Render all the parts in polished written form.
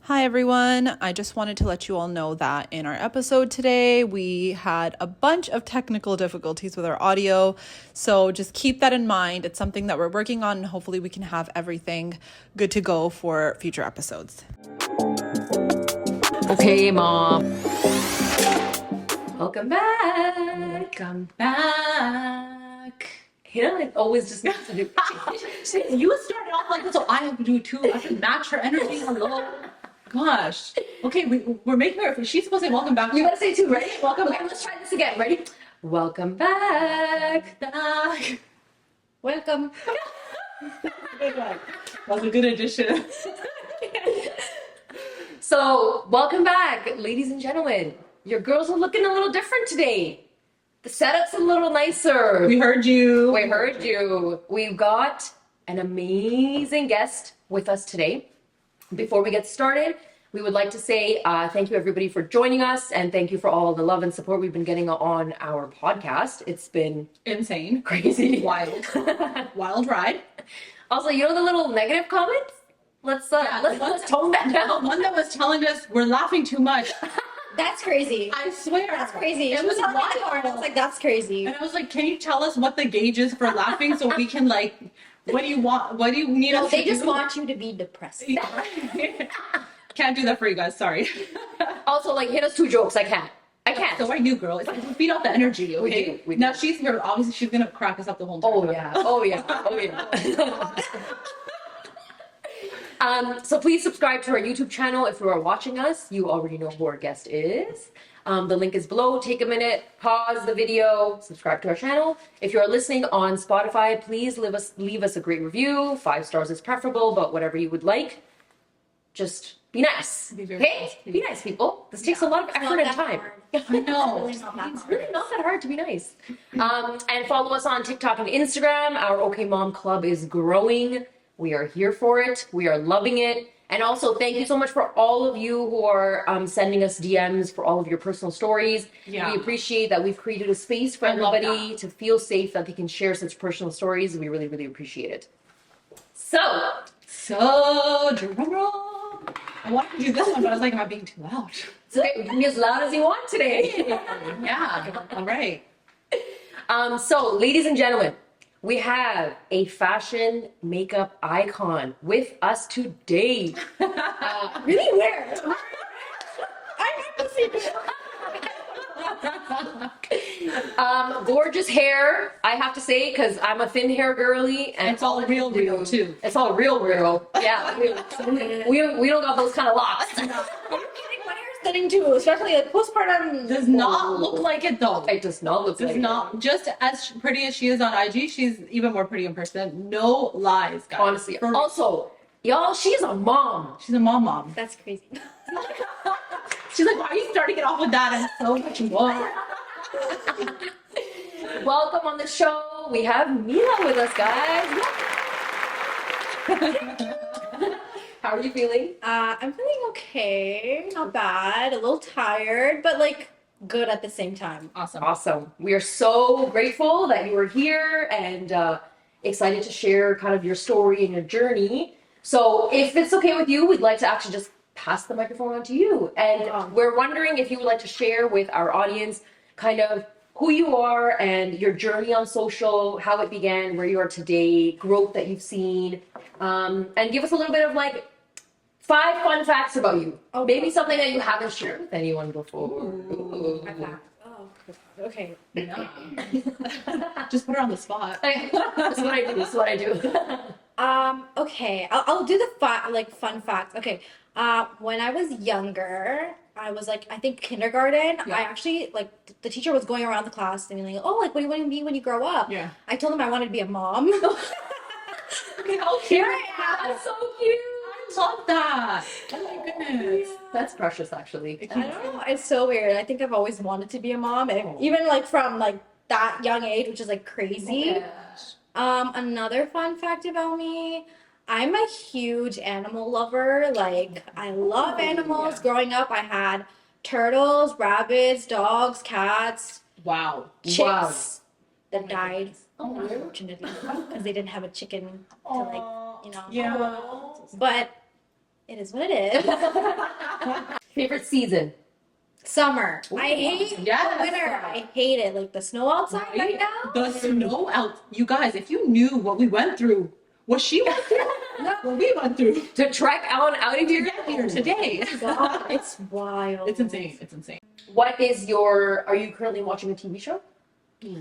Hi everyone, I just wanted to let you all know that in our episode today, we had a bunch of technical difficulties with our audio. So just keep that in mind. It's something that we're working on and hopefully we can have everything good to go for future episodes. Okay, Mom. Welcome back. Welcome back. Hannah always just needs to do. You started off like this, so I have to do it too. I have to match her energy. Hello. Gosh. Okay, we're making her. She's supposed to say welcome back. You gotta say two. Ready? Welcome back. Let's try this again. Ready? Welcome back. Welcome. That was a good addition. So, welcome back, ladies and gentlemen. Your girls are looking a little different today. The setup's a little nicer. We heard you. We heard you. We've got an amazing guest with us today. Before we get started, we would like to say thank you everybody for joining us and thank you for all the love and support we've been getting on our podcast. It's been insane, crazy, wild ride. Also, you know the little negative comments? Let's tone that down. The one that was telling us we're laughing too much. That's crazy. I swear. That's crazy. It was wild. I was like, that's crazy. And I was like, can you tell us what the gauge is for laughing so we can like, what do you want? What do you need us to do? They just want you to be depressed. Can't do that for you guys. Sorry. Also, like, hit us 2 jokes. I can't. So I knew, girl. It's like we feed off the energy. Okay. We do. Now she's here. Obviously, she's gonna crack us up the whole time. Oh yeah. So please subscribe to our YouTube channel. If you are watching us, you already know who our guest is. The link is below. Take a minute, pause the video, subscribe to our channel. If you are listening on Spotify, please leave us a great review. 5 stars is preferable, but whatever you would like. Just be nice. Okay? Be nice, people. This takes a lot of effort and time. I know. It's really not that hard to be nice. And follow us on TikTok and Instagram. Our OK Mom Club is growing. We are here for it. We are loving it. And also, thank you so much for all of you who are sending us DMs for all of your personal stories. Yeah. We appreciate that we've created a space for everybody to feel safe, that they can share such personal stories. We really, really appreciate it. So drum roll. I wanted to do this one, but I was like, am I being too loud? It's okay. We can be as loud as you want today. Yeah. All right. So, ladies and gentlemen, we have a fashion makeup icon with us today. Really weird. I have to see this. Gorgeous hair, I have to say, because I'm a thin hair girly, and it's all real too. It's all real. Yeah, we don't got those kind of locks. Are you kidding? My hair's thinning too, especially like postpartum. Does not look like it though. It does not look like it. Does not. Just as pretty as she is on IG, she's even more pretty in person. No lies, guys. Honestly. Also, y'all, she's a mom. She's a mom. That's crazy. She's like, why are you starting it off with that? And so much more. Welcome on the show. We have Mila with us, guys. How are you feeling? I'm feeling okay. Not bad. A little tired, but like good at the same time. Awesome. We are so grateful that you are here and excited to share kind of your story and your journey. So if it's okay with you, we'd like to actually just pass the microphone on to you. And we're wondering if you would like to share with our audience kind of who you are and your journey on social, how it began, where you are today, growth that you've seen, and give us a little bit of like 5 fun facts about you. Oh, maybe something that you haven't shared with anyone before. Ooh. Oh, okay. No. Just put her on the spot. That's what I do. Okay. I'll do the fun facts. Okay. When I was younger, I was like, I think kindergarten. Yeah. I actually like the teacher was going around the class and being like, oh, like what do you want to be when you grow up? Yeah. I told him I wanted to be a mom. Okay, how cute. That's so cute. I love that. Oh my goodness. Yeah. That's precious, actually. I don't know. It's so weird. I think I've always wanted to be a mom, and even like from like that young age, which is like crazy. Another fun fact about me. I'm a huge animal lover. Like, I love animals. Yeah. Growing up, I had turtles, rabbits, dogs, cats. Wow. Chicks that died, unfortunately, because they didn't have a chicken to, like, you know. Yeah. But it is what it is. season? Summer. Ooh, I hate yes. winter. I hate it. Like the snow outside right now. The snow out. You guys, if you knew what we went through, what she went through, what we went through To trek on out of to here? get here today. God, it's wild. It's insane. It's insane. What is your, are you currently watching a TV show? Me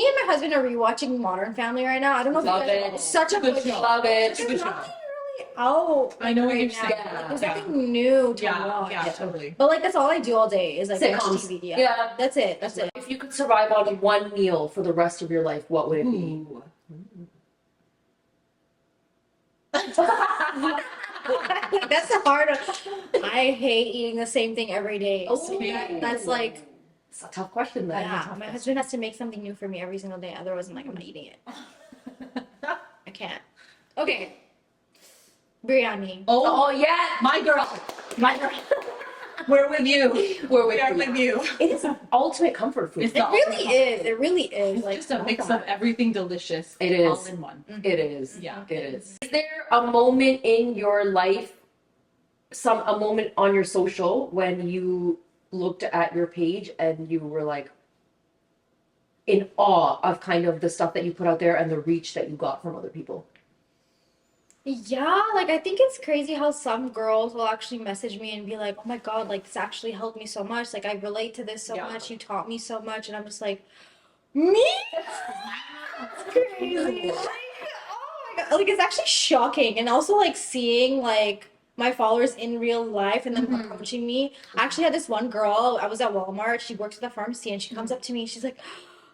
and my husband are rewatching Modern Family right now. I don't know Love if you guys it. it's such a good show. Love it. There's Good show. nothing really out. I know what right you're now. saying. Like, there's Yeah. nothing new to Yeah, watch. yeah, totally. But like that's all I do all day is like watch Sitcoms. TV. Yeah. That's it. That's it. If you could survive on one meal for the rest of your life, what would it be? Ooh. That's a hard one. I hate eating the same thing every day. So Okay. that's like It's a tough question then. yeah. My husband has to make something new for me every single day. Otherwise, I'm like I'm not eating it. I can't. Okay. Biryani. Oh yeah, My girl. my girl. We're with you. We're We are with with you. you. It is ultimate comfort food. It's It really is. It really is. It's Like just a mix of everything delicious. It is. All in one. It is. Yeah. It is. Is there a moment in your life, a moment on your social when you looked at your page and you were like in awe of kind of the stuff that you put out there and the reach that you got from other people? yeah, like I think it's crazy how some girls will actually message me and be like, "Oh my God, like this actually helped me so much. Like I relate to this so Yeah. much. You taught me so much." And I'm just like, "Me? That's crazy." Like, oh my God. Like it's actually shocking. And also like seeing like my followers in real life and then approaching me. I actually had this one girl, I was at Walmart, she works at the pharmacy and she comes up to me and she's like,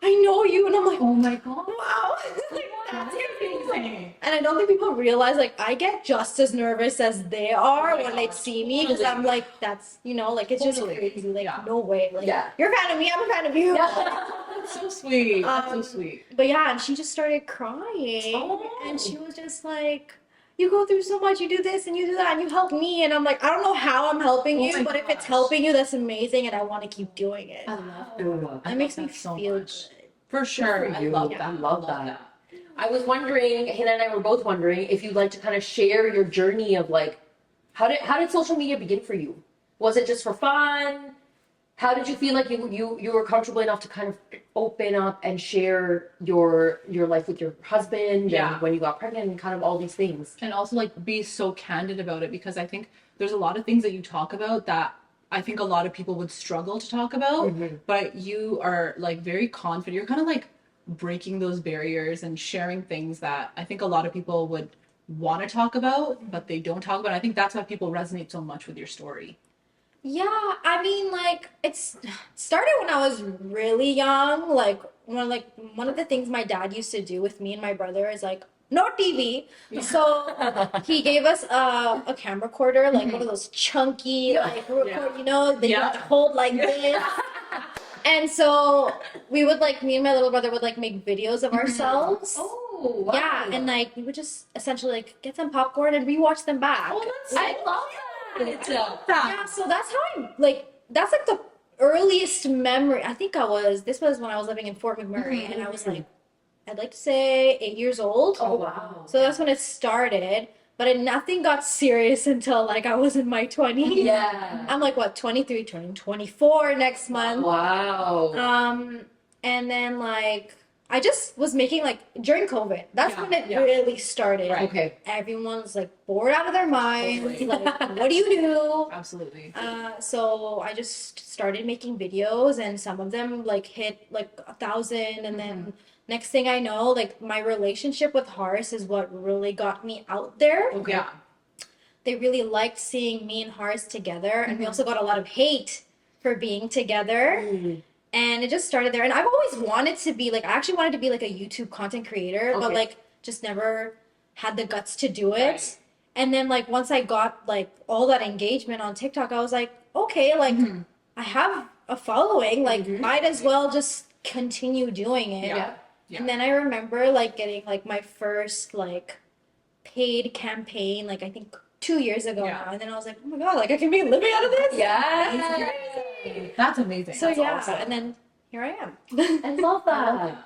"I know you." And I'm like, Oh my god. wow. Like, That's that's amazing. and I don't think people realize like I get just as nervous as they are when they see me because I'm like that's like it's just Totally. crazy like Yeah. no way like Yeah. you're a fan of me, I'm a fan of you. That's so sweet. That's so sweet. But yeah, and she just started crying Oh. and she was just like, "You go through so much, you do this and you do that and you help me." And I'm like, I don't know how I'm helping Oh you, my but if it's gosh. helping you, that's amazing and I want to keep doing it. I love That makes me that so feel much. good. For sure. for I you. love Yeah, that. I love that. I was wondering, Hannah and I were both wondering if you'd like to kind of share your journey of like, how did social media begin for you? Was it just for fun? How did you feel like you were comfortable enough to kind of open up and share your life with your husband Yeah. and when you got pregnant and kind of all these things? And also like be so candid about it because I think there's a lot of things that you talk about that I think a lot of people would struggle to talk about, but you are like very confident. You're kind of like breaking those barriers and sharing things that I think a lot of people would want to talk about, but they don't talk about. I think that's why people resonate so much with your story. Yeah, I mean, like it started when I was really young. Like one of the things my dad used to do with me and my brother is like no TV. So he gave us a camera recorder, like one of those chunky like record, that you have to hold like this. And so we would like me and my little brother would like make videos of ourselves. Oh, wow. Yeah, and like we would just essentially like get some popcorn and rewatch them back. I love that. Yeah, so that's how that's like the earliest memory. I think this was when I was living in Fort McMurray and I was like, I'd like to say 8 years old. Oh, wow. So that's when it started, but nothing got serious until like I was in my 20s. Yeah. I'm like what, 23, turning 24 next month. Wow. And then like I just was making like during COVID. That's when it yeah. really started. Right. Okay. Everyone's like bored out of their minds. Totally. Like, what do you do? Absolutely. So I just started making videos, and some of them like hit like 1,000, and then next thing I know, like my relationship with Horace is what really got me out there. Okay. Yeah. They really liked seeing me and Horace together, and we also got a lot of hate for being together. And it just started there. And I've always wanted to be like, I actually wanted to be like a YouTube content creator, but like just never had the guts to do it. Right. And then like once I got like all that engagement on TikTok, I was like, okay, like I have a following, like might as well just continue doing it. Yeah. And then I remember like getting like my first like paid campaign, like I think 2 years ago Yeah. now. And then I was like, oh my God, like I can be living out of this. Yeah. That's amazing. So That's yeah, awesome. and then here I am. I love that.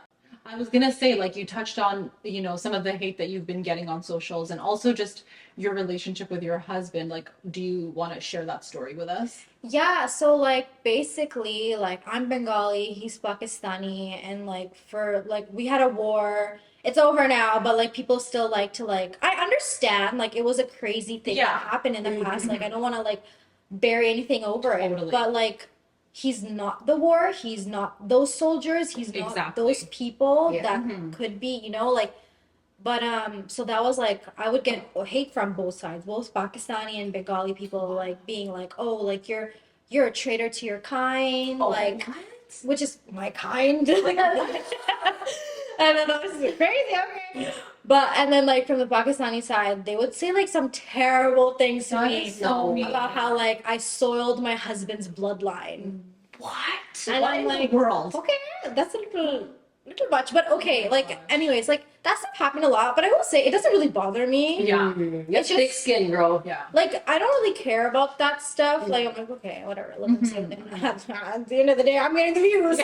I was gonna say, like, you touched on, you know, some of the hate that you've been getting on socials and also just your relationship with your husband. Like, do you want to share that story with us? Yeah, so like basically like I'm Bengali, he's Pakistani, and like for like we had a war. It's over now, but like people still like to like I understand like it was a crazy thing Yeah. that happened in the past. Like I don't want to like bury anything over it, Totally. but like he's not the war, he's not those soldiers, he's not Exactly. those people Yeah. that could be, you know, like but so that was like I would get hate from both sides, both Pakistani and Bengali people like being like, "Oh, like you're a traitor to your kind," like which is my kind. And then that was crazy, okay. But and then like from the Pakistani side, they would say like some terrible things to That me is so mean. about how like I soiled my husband's bloodline. What? And What I'm in the like, world? okay, that's a little much, but okay. Like, anyways, like that stuff happened a lot. But I will say, it doesn't really bother me. Yeah. You have It's thick just- skin, girl. Yeah. Like, I don't really care about that stuff. Like, I'm like, okay, whatever. Let them say what they want. At the end of the day, I'm getting the views.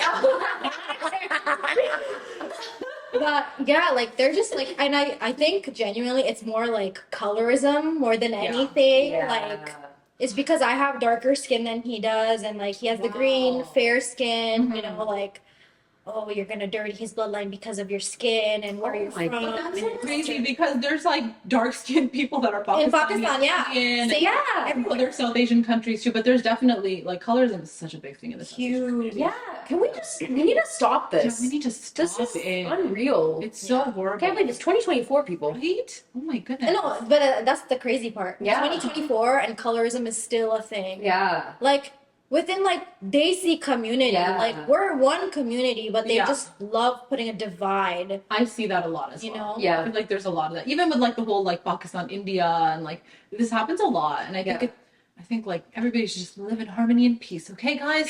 But yeah, like they're just like, and I think genuinely, it's more like colorism more than anything. Like. It's because I have darker skin than he does, and like he has the green, fair skin, you know, like, oh, you're gonna dirty his bloodline because of your skin and where you're my from. God, that's and- Crazy because there's like dark skinned people that are Pakistani. In Pakistan, yeah. Indian, So, yeah, and other South Asian countries too, but there's definitely like colorism is such a big thing in this huge. Yeah. Can we need to stop this? we need to stop This is it. unreal. It's so horrible. I can't believe it's 2024, people. Right? Oh my goodness. No, but that's the crazy part. Yeah. 2024 and colorism is still a thing. Yeah. Like within like Desi community, Yeah. like we're one community, but they Yeah. just love putting a divide. I see that a lot as You well. know? I Yeah. feel like there's a lot of that. Even with like the whole like Pakistan, India, and like this happens a lot. And I think Yeah. I think like everybody should just live in harmony and peace, okay, guys?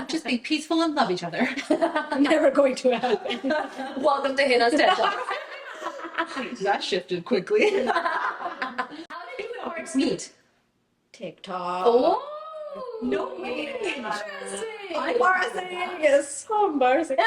Just be peaceful and love each other. Never going to happen. Welcome to Hina's TED Talk. That shifted quickly. How did you and Marks meet? TikTok. Oh. No way. Embarrassing. It's so embarrassing.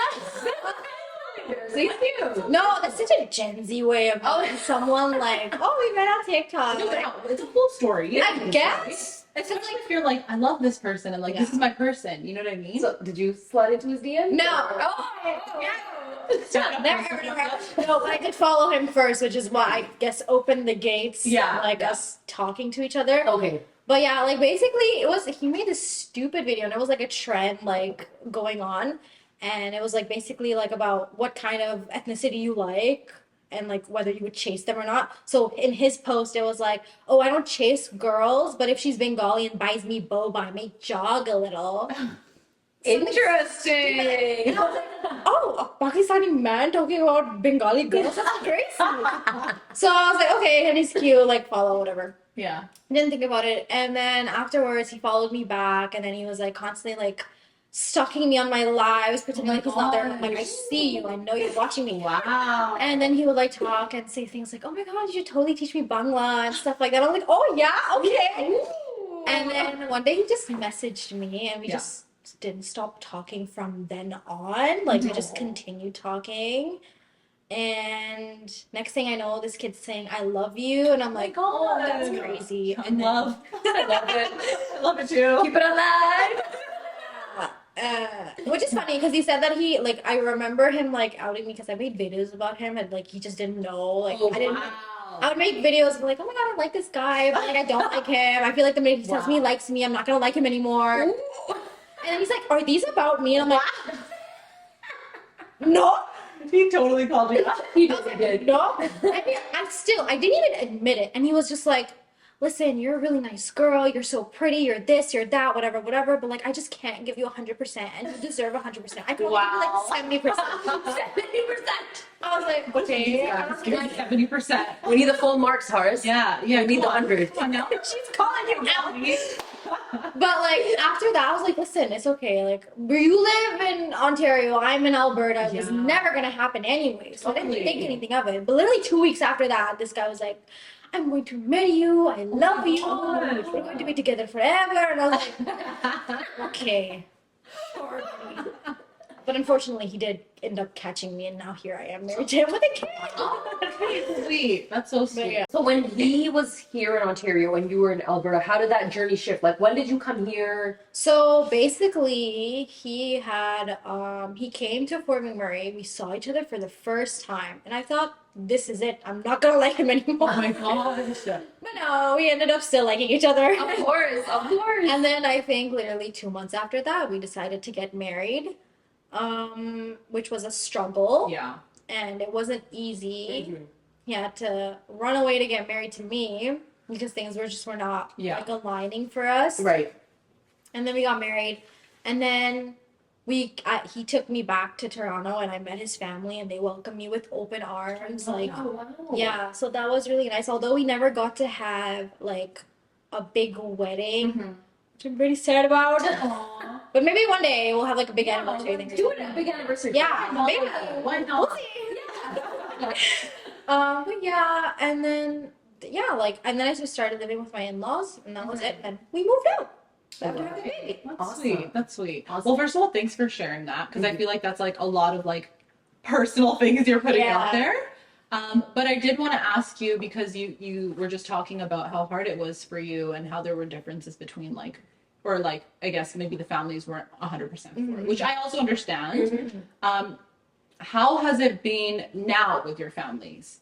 See you. No, that's such a Gen Z way of someone like, oh, we met on TikTok. No, Like, no, it's a full story. Yeah. I guess. Especially if you're like, I love this person and like this is my person. You know what I mean? So, did you slide into his DM? No. Oh, yeah. Never. No, but I did follow him first, which is why I guess opened the gates. Yeah, Like yeah. us talking to each other. Okay. But yeah, like basically he made this stupid video and it was like a trend like going on. And it was like basically like about what kind of ethnicity you like and like whether you would chase them or not. So in his post it was like, oh, I don't chase girls, but if she's Bengali and buys me boba, I may jog a little. Interesting. And I was like, oh, a Pakistani man talking about Bengali girls? That's crazy. So I was like, okay, and he's cute, like follow, whatever. Yeah. Didn't think about it. And then afterwards, he followed me back, and then he was like constantly like stalking me on my lives, pretending like he's not there. And I'm like, I see you. I know you're watching me. Wow. And then he would like talk and say things like, oh my God, you should totally teach me Bangla and stuff like that. I'm like, oh yeah, okay. And then one day he just messaged me, and we just didn't stop talking from then on. Like we just continued talking. And next thing I know, this kid's saying, I love you. And I'm like, oh, that's crazy. I And then, love. I love it. I love it too. Keep it alive. which is funny because he said that he, like, I remember him, like, outing me because I made videos about him and, like, he just didn't know. Like, I didn't. I would make videos of, like, oh my God, I like this guy, but, like, I don't like him. I feel like the minute he tells me he likes me, I'm not going to like him anymore. And then he's like, are these about me? And I'm like, no. He totally called you out. He did. No, I mean, I didn't even admit it. And he was just like, listen, you're a really nice girl. You're so pretty. You're this, you're that, whatever, whatever. But like, I just can't give you 100%. And you deserve 100%. I can Wow. only give you like 70%. 70%. I was like, okay. Give me 70%. We need the full marks, Horace. Yeah. We need the come on. 100. Come on now. She's calling you out. But like, after that, I was like, listen, it's okay. Like, where you live in Ontario, I'm in Alberta. It was Yeah. never going to happen anyway. So I Totally. didn't think anything of it. But literally 2 weeks after that, this guy was like, I'm going to marry you. I love you. gosh. We're going to be together forever. And I was like, okay. But unfortunately, he did end up catching me, and now here I am married to him with a kid. That's sweet. That's so sweet. yeah. So when he was here in Ontario and you were in Alberta, how did that journey shift? Like when did you come here? So basically, he came to Fort McMurray. We saw each other for the first time, and I thought, this is it. I'm not gonna like him anymore. Oh my gosh. But no, we ended up still liking each other. Of course, of course. And then I think literally 2 months after that, we decided to get married, which was a struggle, Yeah. and it wasn't easy. Mhm. He had to run away to get married to me because things were not Yeah. like aligning for us. Right. And then we got married, and then he took me back to Toronto, and I met his family, and they welcomed me with open arms. Like, Oh, wow. yeah, so that was really nice. Although we never got to have like a big wedding, which I'm pretty sad about. Aw. But maybe one day we'll have like a big anniversary thing. Do it a big anniversary. Yeah, Why maybe. not? Why not? We'll see. But yeah, and then and then I just started living with my in-laws, and that was it. And we moved out after having a baby. That's Awesome. sweet. That's sweet. Awesome. Well, first of all, thanks for sharing that because I feel like that's like a lot of like personal things you're putting Yeah. out there. But I did want to ask you because you were just talking about how hard it was for you and how there were differences between I guess maybe the families weren't 100% for it, which I also understand. How has it been now with your families?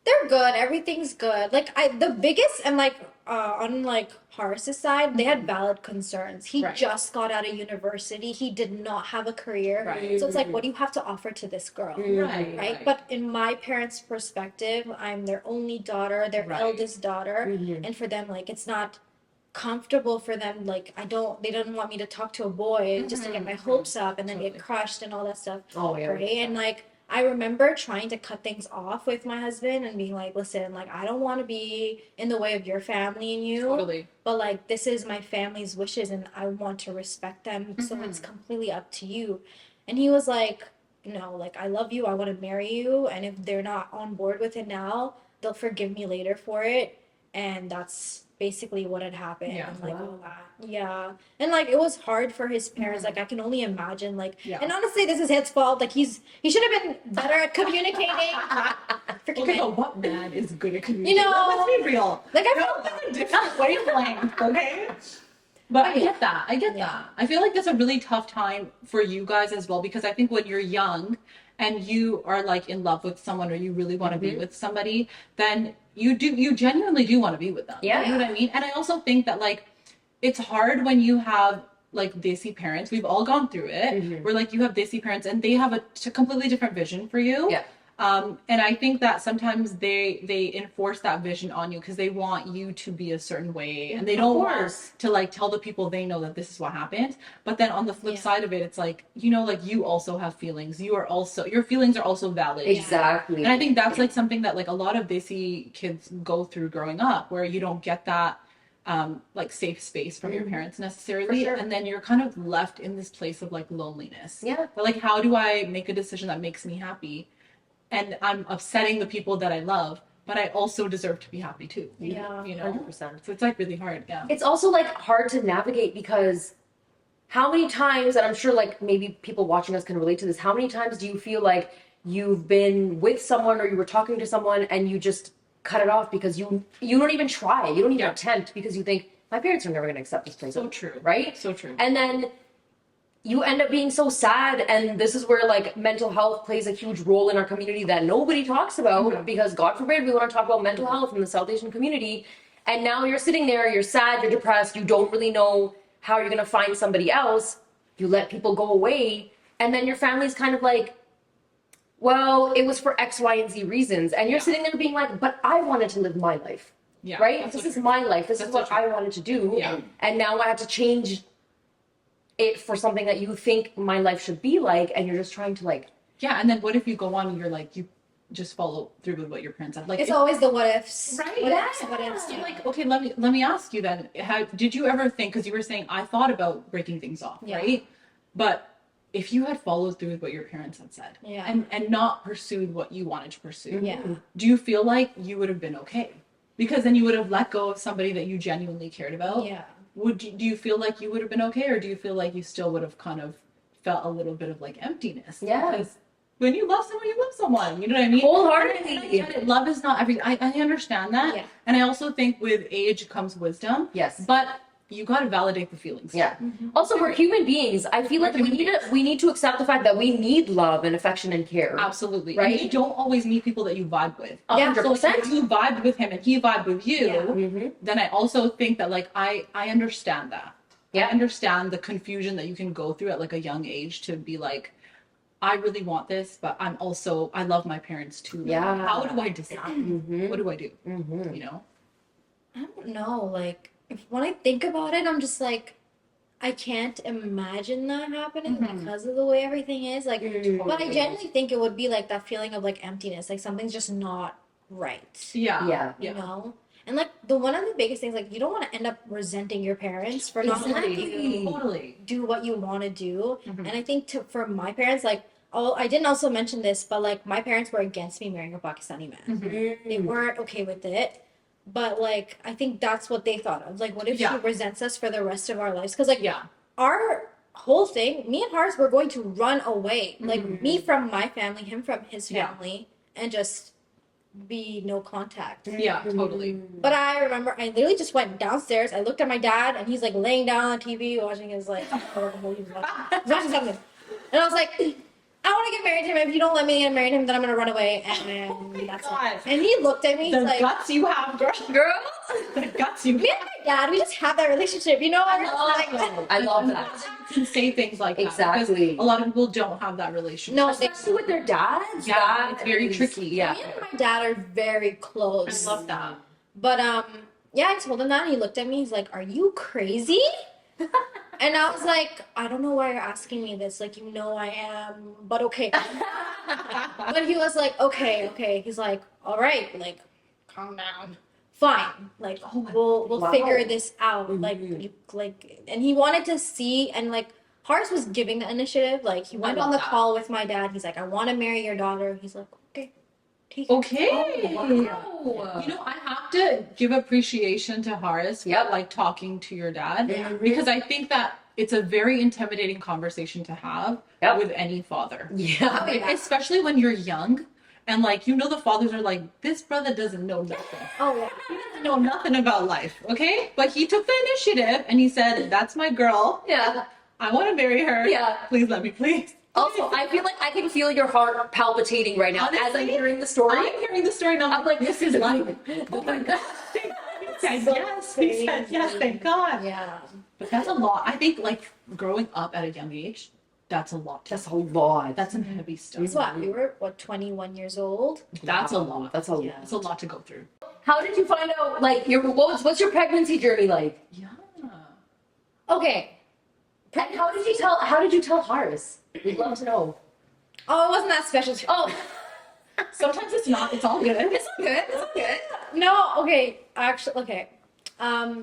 They're good. Everything's good. Like the biggest and on like Horace's side, they had valid concerns. He Right. just got out of university. He did not have a career. Right. So it's like, what do you have to offer to this girl? Right? But in my parents' perspective, I'm their only daughter, their Right. eldest daughter, Mhm. and for them, like it's not comfortable for them. Like they didn't want me to talk to a boy just to get my hopes up and then Totally. get crushed and all that stuff. Oh, yeah. Right? And like I remember trying to cut things off with my husband and being like, listen, like I don't want to be in the way of your family and you. Totally. But like this is my family's wishes and I want to respect them. So Mm-hmm. it's completely up to you. And he was like, no, like I love you, I want to marry you, and if they're not on board with it now, they'll forgive me later for it. And that's basically what had happened. Yeah. And like Wow. all that. Yeah. And like it was hard for his parents. Like I can only imagine like Yeah. and honestly this is his fault. Like he should have been better at communicating. Freaking Okay, man. but what man is good at communicating? You know, Let's be real. like I We're felt all on a different wavelength, okay? But I get that. I get Yeah. that. I feel like that's a really tough time for you guys as well because I think when you're young and you are like in love with someone or you really want to be with somebody, then you genuinely do want to be with them. Yeah. You know what I mean? And I also think that like it's hard when you have like desi parents. We've all gone through it. Where like you have desi parents and they have a completely different vision for you. Yeah. And I think that sometimes they enforce that vision on you because they want you to be a certain way and they don't want course. to like tell the people they know that this is what happened. But then on the flip Yeah. side of it, it's like, you know, like you also have feelings. Your feelings are also valid. Exactly. And I think that's like something that like a lot of desi kids go through growing up where you don't get that like safe space from your parents necessarily. For sure. And then you're kind of left in this place of like loneliness. Yeah. But like, how do I make a decision that makes me happy? And I'm upsetting the people that I love, but I also deserve to be happy too. Yeah. You know? 100%. So it's like really hard. Yeah. It's also like hard to navigate because how many times, and I'm sure like maybe people watching us can relate to this, how many times do you feel like you've been with someone or you were talking to someone and you just cut it off because you don't even try, you don't even Yeah. attempt because you think my parents are never going to accept this person. So true. Right? So true. And then you end up being so sad, and this is where like mental health plays a huge role in our community that nobody talks about because God forbid we want to talk about mental health in the South Asian community. And now you're sitting there, you're sad, you're depressed, you don't really know how you're going to find somebody else. You let people go away, and then your family's kind of like, well, it was for X, Y, and Z reasons. And you're sitting there being like, but I wanted to live my life. Yeah. Right? That's This so is true. my life. This That's is so what true. I wanted to do. Yeah. And now I have to change it for something that you think my life should be like, and you're just trying to like. Yeah. And then what if you go on and you're like, you just follow through with what your parents said? Like, It's always the what ifs. Right. What Yeah. ifs, what ifs. So like, okay, let me ask you then. How did you ever think? Because you were saying I thought about breaking things off, Yeah. right? But if you had followed through with what your parents had said, Yeah. and not pursued what you wanted to pursue, Yeah. do you feel like you would have been okay? Because then you would have let go of somebody that you genuinely cared about. Yeah. Do you feel like you would have been okay, or do you feel like you still would have kind of felt a little bit of like emptiness. Yeah. Because when you love someone, you love someone. You know what I mean? Wholeheartedly. And I get it. Love is not everything. I understand that. Yeah. And I also think with age comes wisdom. Yes. But you got to validate the feelings. Yeah. Also, we're human beings. I feel like we need to accept the fact that we need love and affection and care. Absolutely. Right? And you don't always meet people that you vibe with. Yeah. 100%. So if you vibed with him and he vibed with you, Yeah. then I also think that like I understand that. Yeah. I understand the confusion that you can go through at like a young age to be like, I really want this, but I love my parents too. Yeah. How do I decide? What do I do? You know? I don't know. Like, when I think about it, I'm just like, I can't imagine that happening because of the way everything is. Like, but I genuinely think it would be like that feeling of like emptiness, like something's just not right. Yeah. Yeah. You know? And like one of the biggest things, like you don't want to end up resenting your parents for not letting you Totally. do what you want to do. And I think for my parents, like, I didn't also mention this, but like my parents were against me marrying a Pakistani man. They weren't okay with it. But like I think that's what they thought of. Like, what if she resents us for the rest of our lives? Because like our whole thing, me and Hars were going to run away. Like me from my family, him from his family, and just be no contact. Yeah, totally. But I remember I literally just went downstairs. I looked at my dad, and he's like laying down on TV watching his like he's watching something, and I was like, I want to get married to him. If you don't let me get married to him, then I'm gonna run away. And that's it. And he looked at me. He's The like, guts you have, girl. The guts you have. me and my dad, we just have that relationship. You know, I love that. You can say things like that. Exactly. Because a lot of people don't have that relationship. no, Especially with their dads. Yeah, it's very tricky. Yeah. me and my dad are very close. I love that. But yeah, I told him that, and he looked at me. He's like, "Are you crazy?" And I was like, "I don't know why you're asking me this. Like, you know I am, but okay." But he was like, "Okay." He's like, "All right, like, calm down. Fine. Like, we'll figure this out. Like, and he wanted to see, and like, Hars was giving the initiative. Like, he went on the call with my dad. He's like, "I want to marry your daughter." He's like, "Okay, take it." Okay. Wow. You know, I have to give appreciation to Horace for like talking to your dad because I think that it's a very intimidating conversation to have with any father. Yeah. Like, especially when you're young and like you know the fathers are like, this brother doesn't know nothing. Oh yeah. He doesn't know nothing about life, okay? But he took the initiative and he said, that's my girl. Yeah. I want to marry her. Yeah. Please let me, please. Also, I feel like I can feel your heart palpitating right now as I'm hearing the story. I'm hearing the story now. I'm like, this is life. Oh my God. He said yes. He said yes, thank God. Yeah. But that's a lot. I think like growing up at a young age, that's a lot. That's a lot. That's some heavy stuff. That's what we were. 21 years old. That's a lot. That's a lot. It's a lot to go through. How did you find out? Like, what's your pregnancy journey like? Yeah. Okay. And how did you tell Hars? We'd love to know. Oh, it wasn't that special. Oh, Sometimes it's not. It's all good. it's good. It's good. No, okay. Actually, okay.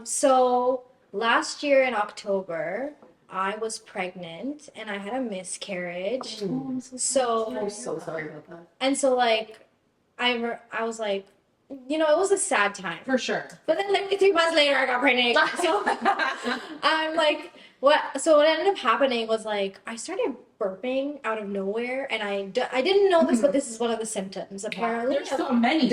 So last year in October, I was pregnant and I had a miscarriage. I'm So so sorry about that. and so like, I was like, you know, it was a sad time. For sure. But then like 3 months later, I got pregnant. So I'm like, what? So what ended up happening was like I started burping out of nowhere, and I didn't know this, but this is one of the symptoms apparently. There's so many.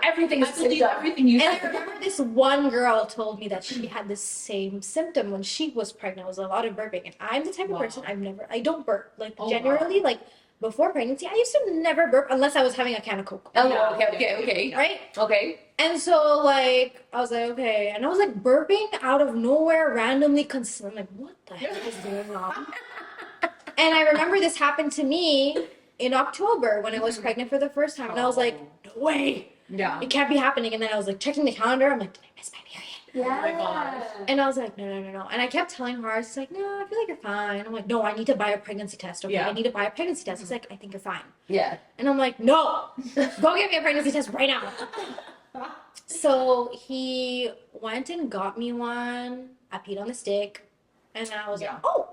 Everything is I believe symptom. everything you And I said. remember this one girl told me that she had the same symptom when she was pregnant. It was a lot of burping, and I'm the type of person I don't burp. Like generally, like before pregnancy, I used to never burp unless I was having a can of Coke. Oh, Yeah. okay. Right? Okay. And so, like, I was like, okay. And I was, like, burping out of nowhere randomly. I'm like, what the heck is going on? And I remember this happened to me in October when I was pregnant for the first time. And I was like, no way. Yeah. It can't be happening. And then I was, like, checking the calendar. I'm like, did I miss my period? Yeah. Oh my gosh. And I was like, no. And I kept telling her, she's like, no, I feel like you're fine. I'm like, no, I need to buy a pregnancy test. Okay, Yeah. I need to buy a pregnancy test. He's like, I think you're fine. Yeah. And I'm like, no, go get me a pregnancy test right now. So he went and got me one. I peed on the stick. And I was like, oh.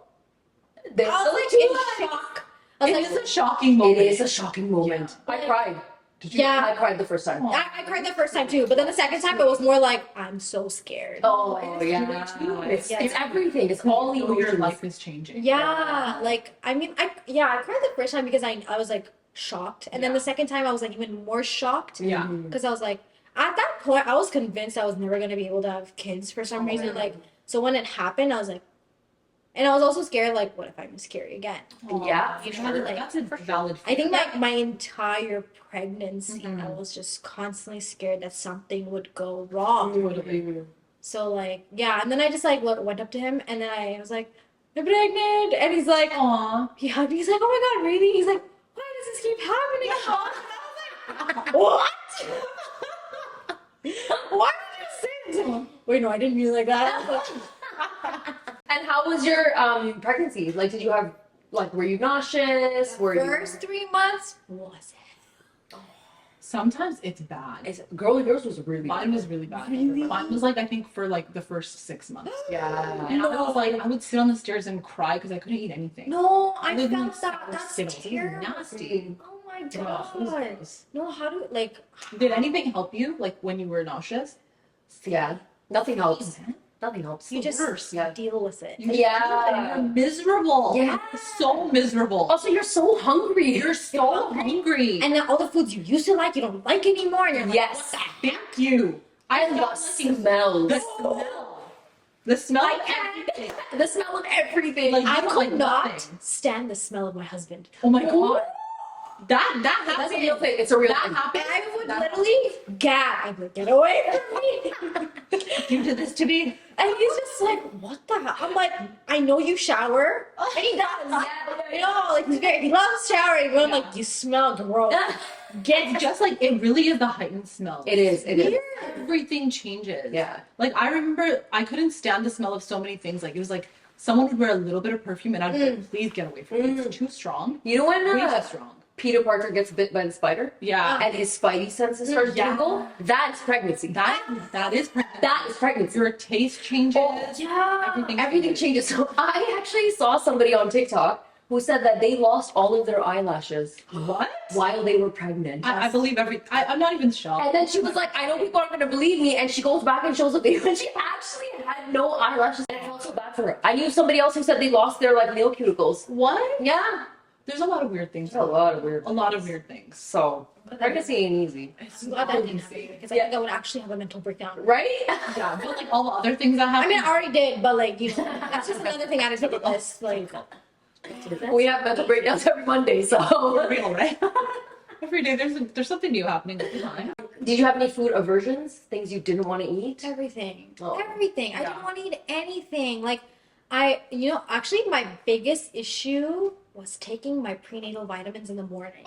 There's I was like in shock. I was It like, is a shocking moment. It is a shocking moment. I cried. Yeah. I cried the first time. I cried the first time too, but then the second time it was more like I'm so scared. Oh yeah. It's everything. It's all your emotions. life is changing. Yeah, like I mean, I cried the first time because I was like shocked, and then the second time I was like even more shocked. Yeah. Because I was like, at that point I was convinced I was never gonna be able to have kids for some reason. Like, so when it happened, I was like, and I was also scared. Like, what if I miscarry again? Yeah, You know, like That's a valid fear. I think like my entire pregnancy, I was just constantly scared that something would go wrong. So like, yeah, and then I just like went up to him, and then I was like, I'm pregnant, and he's like, Aw. he hugged me. He's like, oh my god, really? He's like, why does this keep happening? And I was like, what? Why did you say this? Wait, no, I didn't mean like that. And how was your pregnancy? Like, did you have were you nauseous? Were First 3 months was Sometimes it's bad. Yours was really Mine bad. was really bad. Mine was like, I think for like the first 6 months. Yeah. And I was like, I would sit on the stairs and cry because I couldn't eat anything. No, I Living felt in that. sour That's Skittles. It was terrible. nasty. Oh my Yeah, it god. was gross. No, how do like? Did anything help you, like when you were nauseous? Yeah. Nothing helps. Nothing helps. You just Yeah. deal with it. Yeah. You're miserable. Yeah. So miserable. Also, you're so hungry. You're so hungry. And then all the foods you used to like, you don't like anymore, and you're like, Yes. what the heck? Thank you. I love love smells. the smell. The smell of everything. The smell of everything. Like, I you don't could like not nothing. stand the smell of my husband. Oh my god. That that's happened. a real thing. It's a real That thing. happened. I would literally gag. I'd be like, get away from me. You did this to me. And he's just like, what the hell? I'm like, I know you shower. And he does. You know, like, he loves showering. But I'm like, you smell gross. It's just like, it really is the heightened smell. It is. It is. Everything changes. Yeah. Like, I remember I couldn't stand the smell of so many things. Like, it was like someone would wear a little bit of perfume and I'd be like, please get away from me. It's too strong. You know when Way too strong. Peter Parker gets bit by the spider Yeah. and his spidey senses start to tingle? That's pregnancy. That is pregnant. That is pregnancy. Your taste changes. Yeah. Everything changes. So I actually saw somebody on TikTok who said that they lost all of their eyelashes What? while they were pregnant. I believe I'm not even shocked. And then she was like, I know people aren't going to believe me. And she goes back and shows a video and she actually had no eyelashes. And I felt so bad for her. I knew somebody else who said they lost their nail cuticles. What? Yeah. There's a lot of weird things. There's a lot of weird things. So, pregnancy ain't easy. I'm glad that didn't happen because I think I would actually have a mental breakdown. Right? Yeah, but like all the other things that happen. I mean, I already did, but like, you know, that's just another thing added to the list. Like, We have mental breakdowns every Monday, so. for real, right? Every day there's something new happening. Did you have any food aversions? Things you didn't want to eat? everything. Oh. Everything. I didn't want to eat anything. Like, actually, my biggest issue was taking my prenatal vitamins in the morning.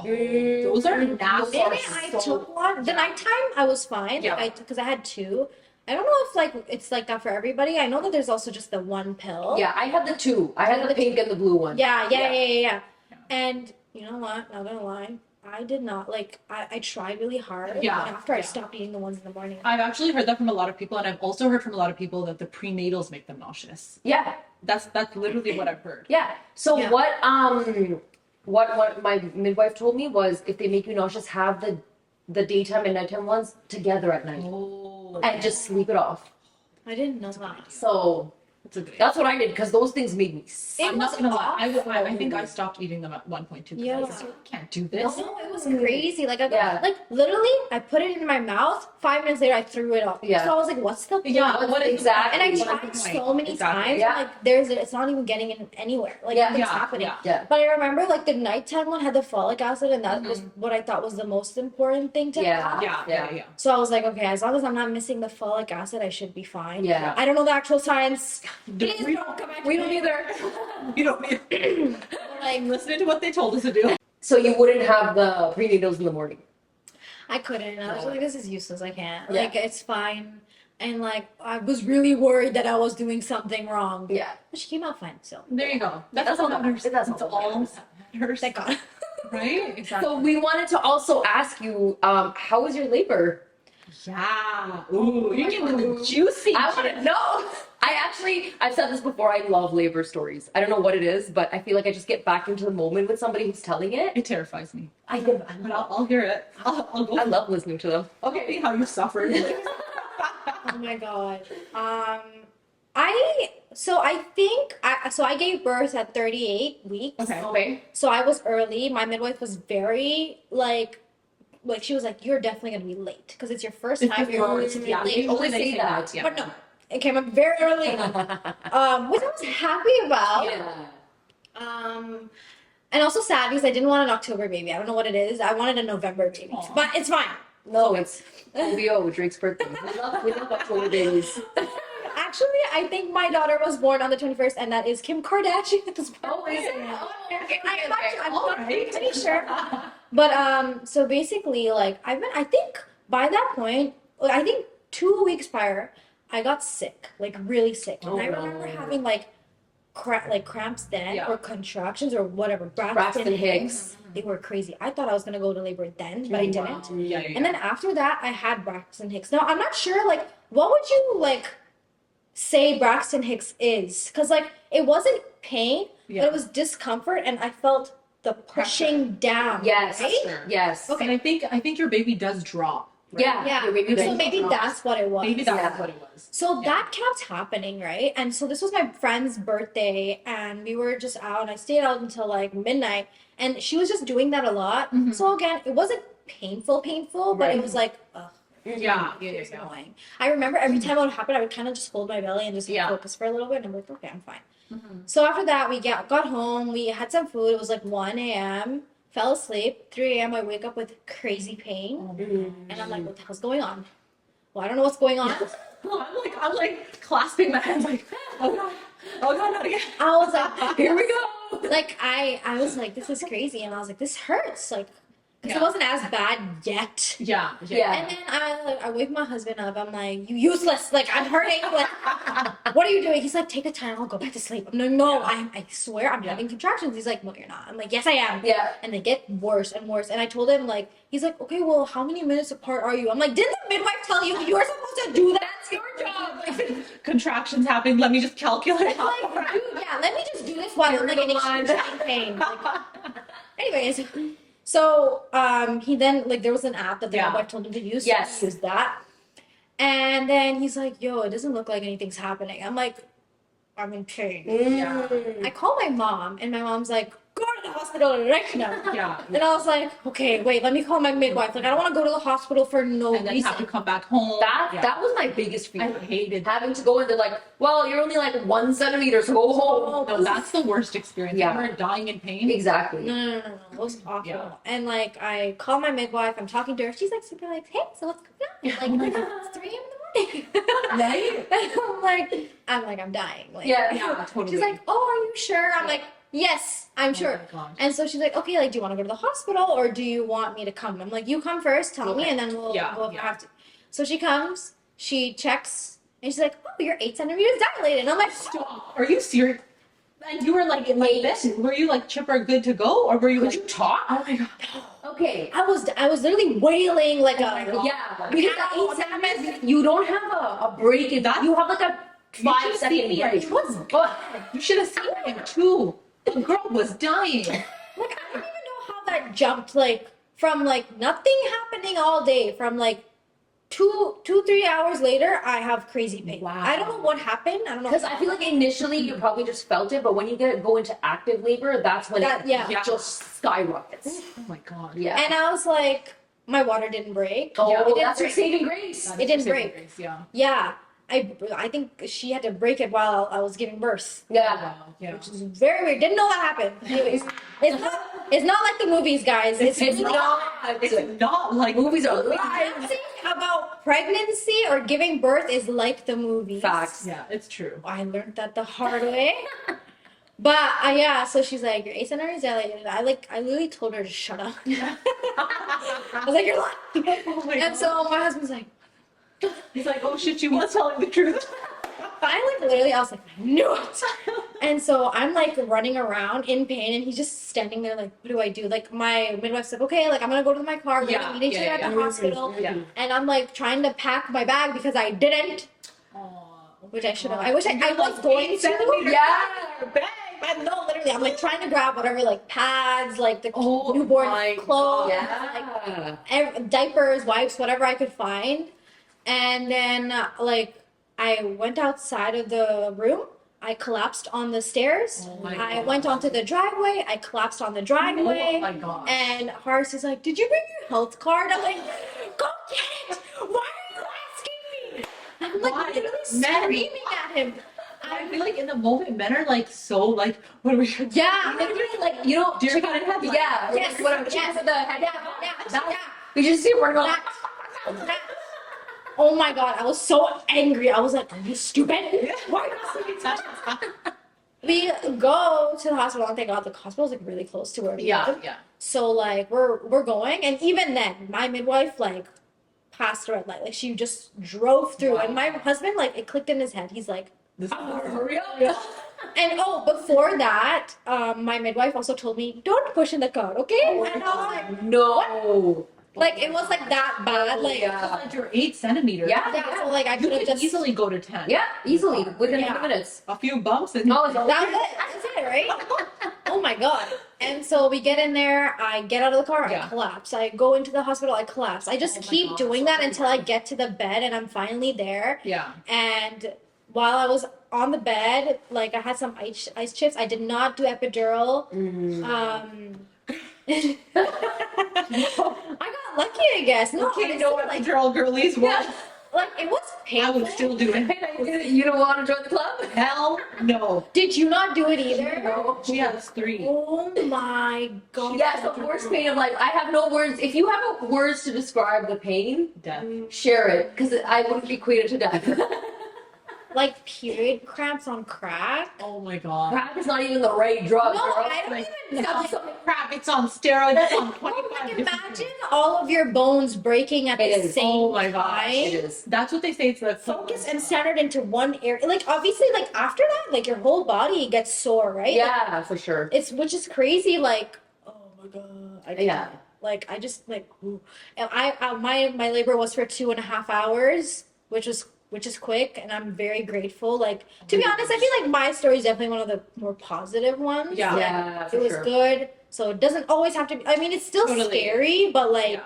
Those are The nasty. minute I took one, the nighttime I was fine. Yeah. Like, because I had two. I don't know if like it's like that for everybody. I know that there's also just the one pill. Yeah, I had the two. I had the pink and the blue one. Yeah. And you know what? Not gonna lie, I did not like. I tried really hard. Yeah, and after I yeah. stopped eating the ones in the morning. I've actually heard that from a lot of people, and I've also heard from a lot of people that the prenatals make them nauseous. Yeah. That's literally what I've heard. Yeah. So Yeah. what my midwife told me was if they make you nauseous, have the daytime and nighttime ones together at night Oh. and just sleep it off. I didn't know that. So That's a good. that's what I did because those things made me sick. It I'm not was gonna lie. I think I awful. stopped eating them at one point too. Yeah. I was like, I can't do this. No, it was crazy. Like, Yeah. like literally, I put it in my mouth. 5 minutes later, I threw it up. Yeah. So I was like, "What's the point?" Yeah, what is Exactly. And I what is tried the so point? many Exactly. times. Yeah. Like, it's not even getting in anywhere. Like, Yeah. nothing's Yeah, happening. yeah. Yeah. But I remember, like, the nighttime one had the folic acid, and that was what I thought was the most important thing to Yeah. have. Yeah. So I was like, okay, as long as I'm not missing the folic acid, I should be fine. Yeah. I don't know the actual science. Please We don't come back. We don't either. You don't need. Like, I'm listening to what they told us to do. So you wouldn't have the prenatals in the morning. I couldn't. I was like, this is useless. I can't. Yeah. Like, it's fine. And like, I was really worried that I was doing something wrong. Yeah. But she came out fine. So There you go. That's all that matters. That's It's all that all matters. that matters. thank God. Right? Exactly. So we wanted to also ask you, how was your labor? Yeah. Ooh, you're getting the juicy. I want to know. I've said this before. I love labor stories. I don't know what it is, but I feel like I just get back into the moment with somebody who's telling it. It terrifies me. But I'll hear it. I'll go. I love listening to them. Okay, how you suffered. Oh my god. I gave birth at 38 weeks. Okay. Okay. So I was early. My midwife was very like she was like, you're definitely gonna be late because it's your first time you're going to be Yeah, late. they always say say that. that, yeah. But no, it came up very early, which I was happy about. Yeah. And also sad because I didn't want an October baby. I don't know what it is. I wanted a November baby, Aw. but it's fine. No, it's Leo, Drake's birthday. We love October babies. Actually, I think my daughter was born on the 21st, and that is Kim Kardashian's birthday. Oh, is it? Oh, okay, I'm All not right. pretty sure. But so basically, like I think by that point, I think 2 weeks prior, I got sick, like really sick, and Oh, I remember no. having like cramps then Yeah. or contractions or whatever. Braxton Hicks. They were crazy. I thought I was gonna go to labor then, but I didn't. Yeah, And then after that, I had Braxton Hicks. Now I'm not sure, like, what would you like say Braxton Hicks is? Because like it wasn't pain, Yeah. but it was discomfort, and I felt the pushing down. Yes. right? Yes. Okay. And I think your baby does drop. right? Yeah. Yeah. Your baby So does maybe drop. that's what it was. Maybe that's Yeah. what it was. So that kept happening, right? And so this was my friend's birthday, and we were just out, and I stayed out until like midnight, and she was just doing that a lot. Mhm. So again, it wasn't painful, but it Right. was like, ugh, Yeah, it was annoying. I remember every time it would happen, I would kind of just hold my belly and just Yeah. focus for a little bit, and I'm like, okay, I'm fine. Mhm. So after that, we got home, we had some food. It was like 1 a.m. Fell asleep. 3 a.m. I wake up with crazy pain, and I'm like, what the hell's going on? Well, I don't know what's going on. I'm like clasping my hands like, oh god, not again. I was like, Here we go. like I was like, this is crazy, and I was like, this hurts, like, because Yeah. it wasn't as bad yet. Yeah. Yeah. And then I wake my husband up. I'm like, you useless, like I'm hurting. Like, what are you doing? He's like, take a time. I'll go back to sleep. I'm like, no, I swear I'm Yeah. having contractions. He's like, no, you're not. I'm like, yes, I am. Yeah. And they get worse and worse. And I told him like, he's like, okay, well, how many minutes apart are you? I'm like, didn't the midwife tell you you were supposed to do that? That's your job. Contractions happening. Let me just calculate. It's like, dude, yeah, let me just do this while I'm like in excruciating pain. Like, anyways, so he then like there was an app that the Yeah. midwife told him to use. So Yes. he used that, and then he's like, "Yo, it doesn't look like anything's happening." I'm like, "I'm in pain." I call my mom, and my mom's like, "Go to the hospital right now." Yeah. And I was like, "Okay, wait, let me call my midwife. Like, I don't want to go to the hospital for no And then you reason." have to come back home. That was my biggest I fear. hated that. Having to go into like, well, you're only like 1 centimeter, so go home. No, that's the worst experience. Yeah. You're dying in pain. Exactly. No. It was awful. Yeah. And like, I call my midwife. I'm talking to her. She's like super like, "Hey, so what's going on?" Oh my Like, God. it's 3 a.m. in the morning. Right? And I'm like, I'm dying. Like, Yeah. Yeah, totally. She's like, "Oh, are you sure?" I'm like, "Yes, I'm sure." Oh my gosh. And so she's like, "Okay, like, do you want to go to the hospital or do you want me to come?" I'm like, "You come first, tell me, Okay. and then we'll Yeah, go if yeah. I have to." So she comes, she checks, and she's like, "Oh, you're 8 centimeters dilated." And I'm like, Stop. Are you serious? And you were like this? Were you like chipper good to go? Or were you Could like you talk? oh my god. Okay. I was literally wailing like my a God. Yeah. Because Ow, at 8 centimeters, you don't have a break. You have like a You 5 should've second seen me. break. It was good. You should have seen him too. The girl was dying. like I don't even know how that jumped like from like nothing happening all day from like 3 hours later I have crazy pain. Wow. I don't know what happened. I don't know. Because I feel like initially you probably just felt it, but when you go into active labor, that's when That- it yeah. just skyrockets. Oh my god. Yeah. And I was like, my water didn't break. Oh, Yeah, it didn't that's your break. saving grace. That It is didn't your break. saving grace, Yeah. Yeah. I think she had to break it while I was giving birth. Yeah. Wow. Yeah. Which is very weird. Didn't know that happened. Anyways, it's not like the movies, guys. It's It's really not. It's not like Movies are Nothing about pregnancy or giving birth is like the movies. facts. Yeah, it's true. I learned that the hard way. But yeah, so she's like, "Your 8 centimeters dilated." I literally told her to shut up. I was like, "You're lying." Oh my And God. so my husband's like, He's like, oh shit, you was telling the truth. I was like, I knew it. And so I'm like running around in pain, and he's just standing there like, what do I do? Like my midwife's like, okay, like I'm gonna go to my car. We're Yeah, gonna meet each other yeah, at yeah. the hospital. Yeah. And I'm like trying to pack my bag because I didn't. Oh which I should have. I wish I was going to. Yeah. But no, literally, I'm like trying to grab whatever like pads, like the Oh newborn my clothes, God. like diapers, wipes, whatever I could find. And then like I went outside of the room. I collapsed on the stairs. Oh my I God. went onto the driveway. I collapsed on the driveway. Oh my gosh. And Horace is like, "Did you bring your health card?" I'm like, "Go get it! Why are you asking me?" I'm like Why? literally Men- screaming at him. I feel like in the moment, men are like so like, what are we gonna do? Yeah, literally, like, you know, Deer chicken head headlight. headlight. Yeah, Yes, whatever. yes, Chicken with the head. yeah. We just see we're going. That- Oh my god, I was so angry. I was like, "Are you stupid? Why not?" We go to the hospital, and thank God the hospital's like really close to where we live. Yeah. So like we're going, and even then, my midwife like passed the red light. Like she just drove through, Wow. and my husband like it clicked in his head. He's like, This Hurry up. and before that, my midwife also told me, "Don't push in the car, okay?" And I was like, No. like it was like that bad, like Yeah. You're 8 centimeters. Yeah. yeah. So like I You could have could just easily go to 10. Yeah, easily within Yeah. 2 minutes. A few bumps and Oh, That's it, right? Oh my god. And so we get in there, I get out of the car, Yeah. I collapse. I go into the hospital, I collapse. I just Oh my keep God. doing that until I get to the bed and I'm finally there. Yeah. And while I was on the bed, like I had some ice chips. I did not do epidural. I got lucky, I guess. No, Okay, honestly, no like, epidural girlies. Yeah. like it was I painful. would still do it. You don't want to join the club? Hell no. Did you not do it either? No. She has 3. Oh my god. Yes, the worst pain. I'm like, I have no words. If you have words to describe the pain, Death. share it, because I wouldn't equate it to death. Like period cramps on crack. Oh my god. Crap is not even the right drug, No, girl. I don't Like, even know. crap, it's on steroids, it's on Oh, 25 like different imagine things. all of your bones breaking at It the is. same Oh my gosh, time. It is. That's what they say. It's like Focus and centered into one area. Like obviously, like after that, like your whole body gets sore, right? Yeah, for sure. It's which is crazy. Like oh my god. I can't. Yeah. Like I just like ooh. And my labor was for 2.5 hours, which is quick, and I'm very grateful. Like to be honest, I feel like my story is definitely one of the more positive ones. Yeah. Like, Yeah, for it was sure. good. So it doesn't always have to be. I mean, it's still Totally. scary, but like Yeah.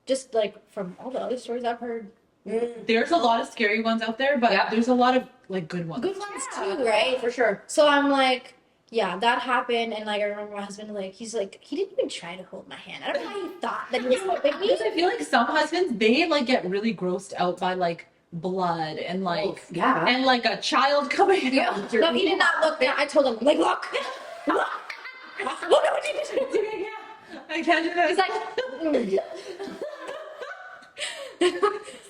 just like from all the other stories I've heard, there's a lot of scary ones out there, but Yeah. there's a lot of like good ones. good ones Yeah, too, right? For sure. So I'm like, yeah, that happened, and like I remember my husband, like he didn't even try to hold my hand. I don't know how he thought that he was helping me. Because I feel like some husbands, they like get really grossed out by like blood and like Yeah. and like a child coming Yeah. out. No, he did not look. I told him, like, look, look at what you did. I can't do this. He's like,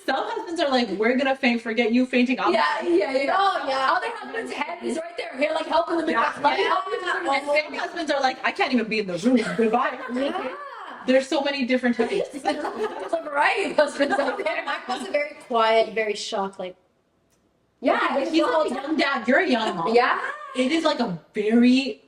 Some husbands are like, we're gonna faint, forget you fainting. I'm Yeah. oh yeah. Other husband's head is right there. Here, like helping them. Yeah. Like, Yeah. helping them. And some husbands are like, I can't even be in the room. Goodbye. Yeah. There's so many different types. There's a variety of husbands out there. Mine was a very quiet, very shocked, like, Yeah. He's like a young dad. You're a young mom. Yeah. It is like a very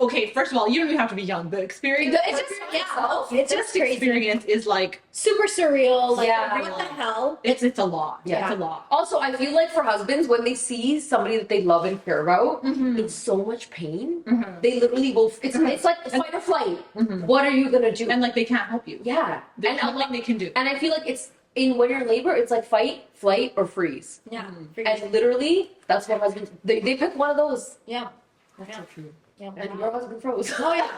okay. First of all, you don't even have to be young. The experience. it's just, yeah, it's just crazy. Experience is like Super surreal, like, Yeah. what the hell? it's a lot. Yeah. It's a lot. Also, I feel like for husbands, when they see somebody that they love and care about in so much pain, they literally will. It's like fight or flight. What are you gonna do? And like they can't help you. Yeah, There's and nothing they can do. and I feel like it's in when you're in labor, it's like fight, flight, or freeze. Yeah. And literally, that's what husbands they pick one of those. Yeah. That's so true. Yeah. And your husband froze. Oh yeah.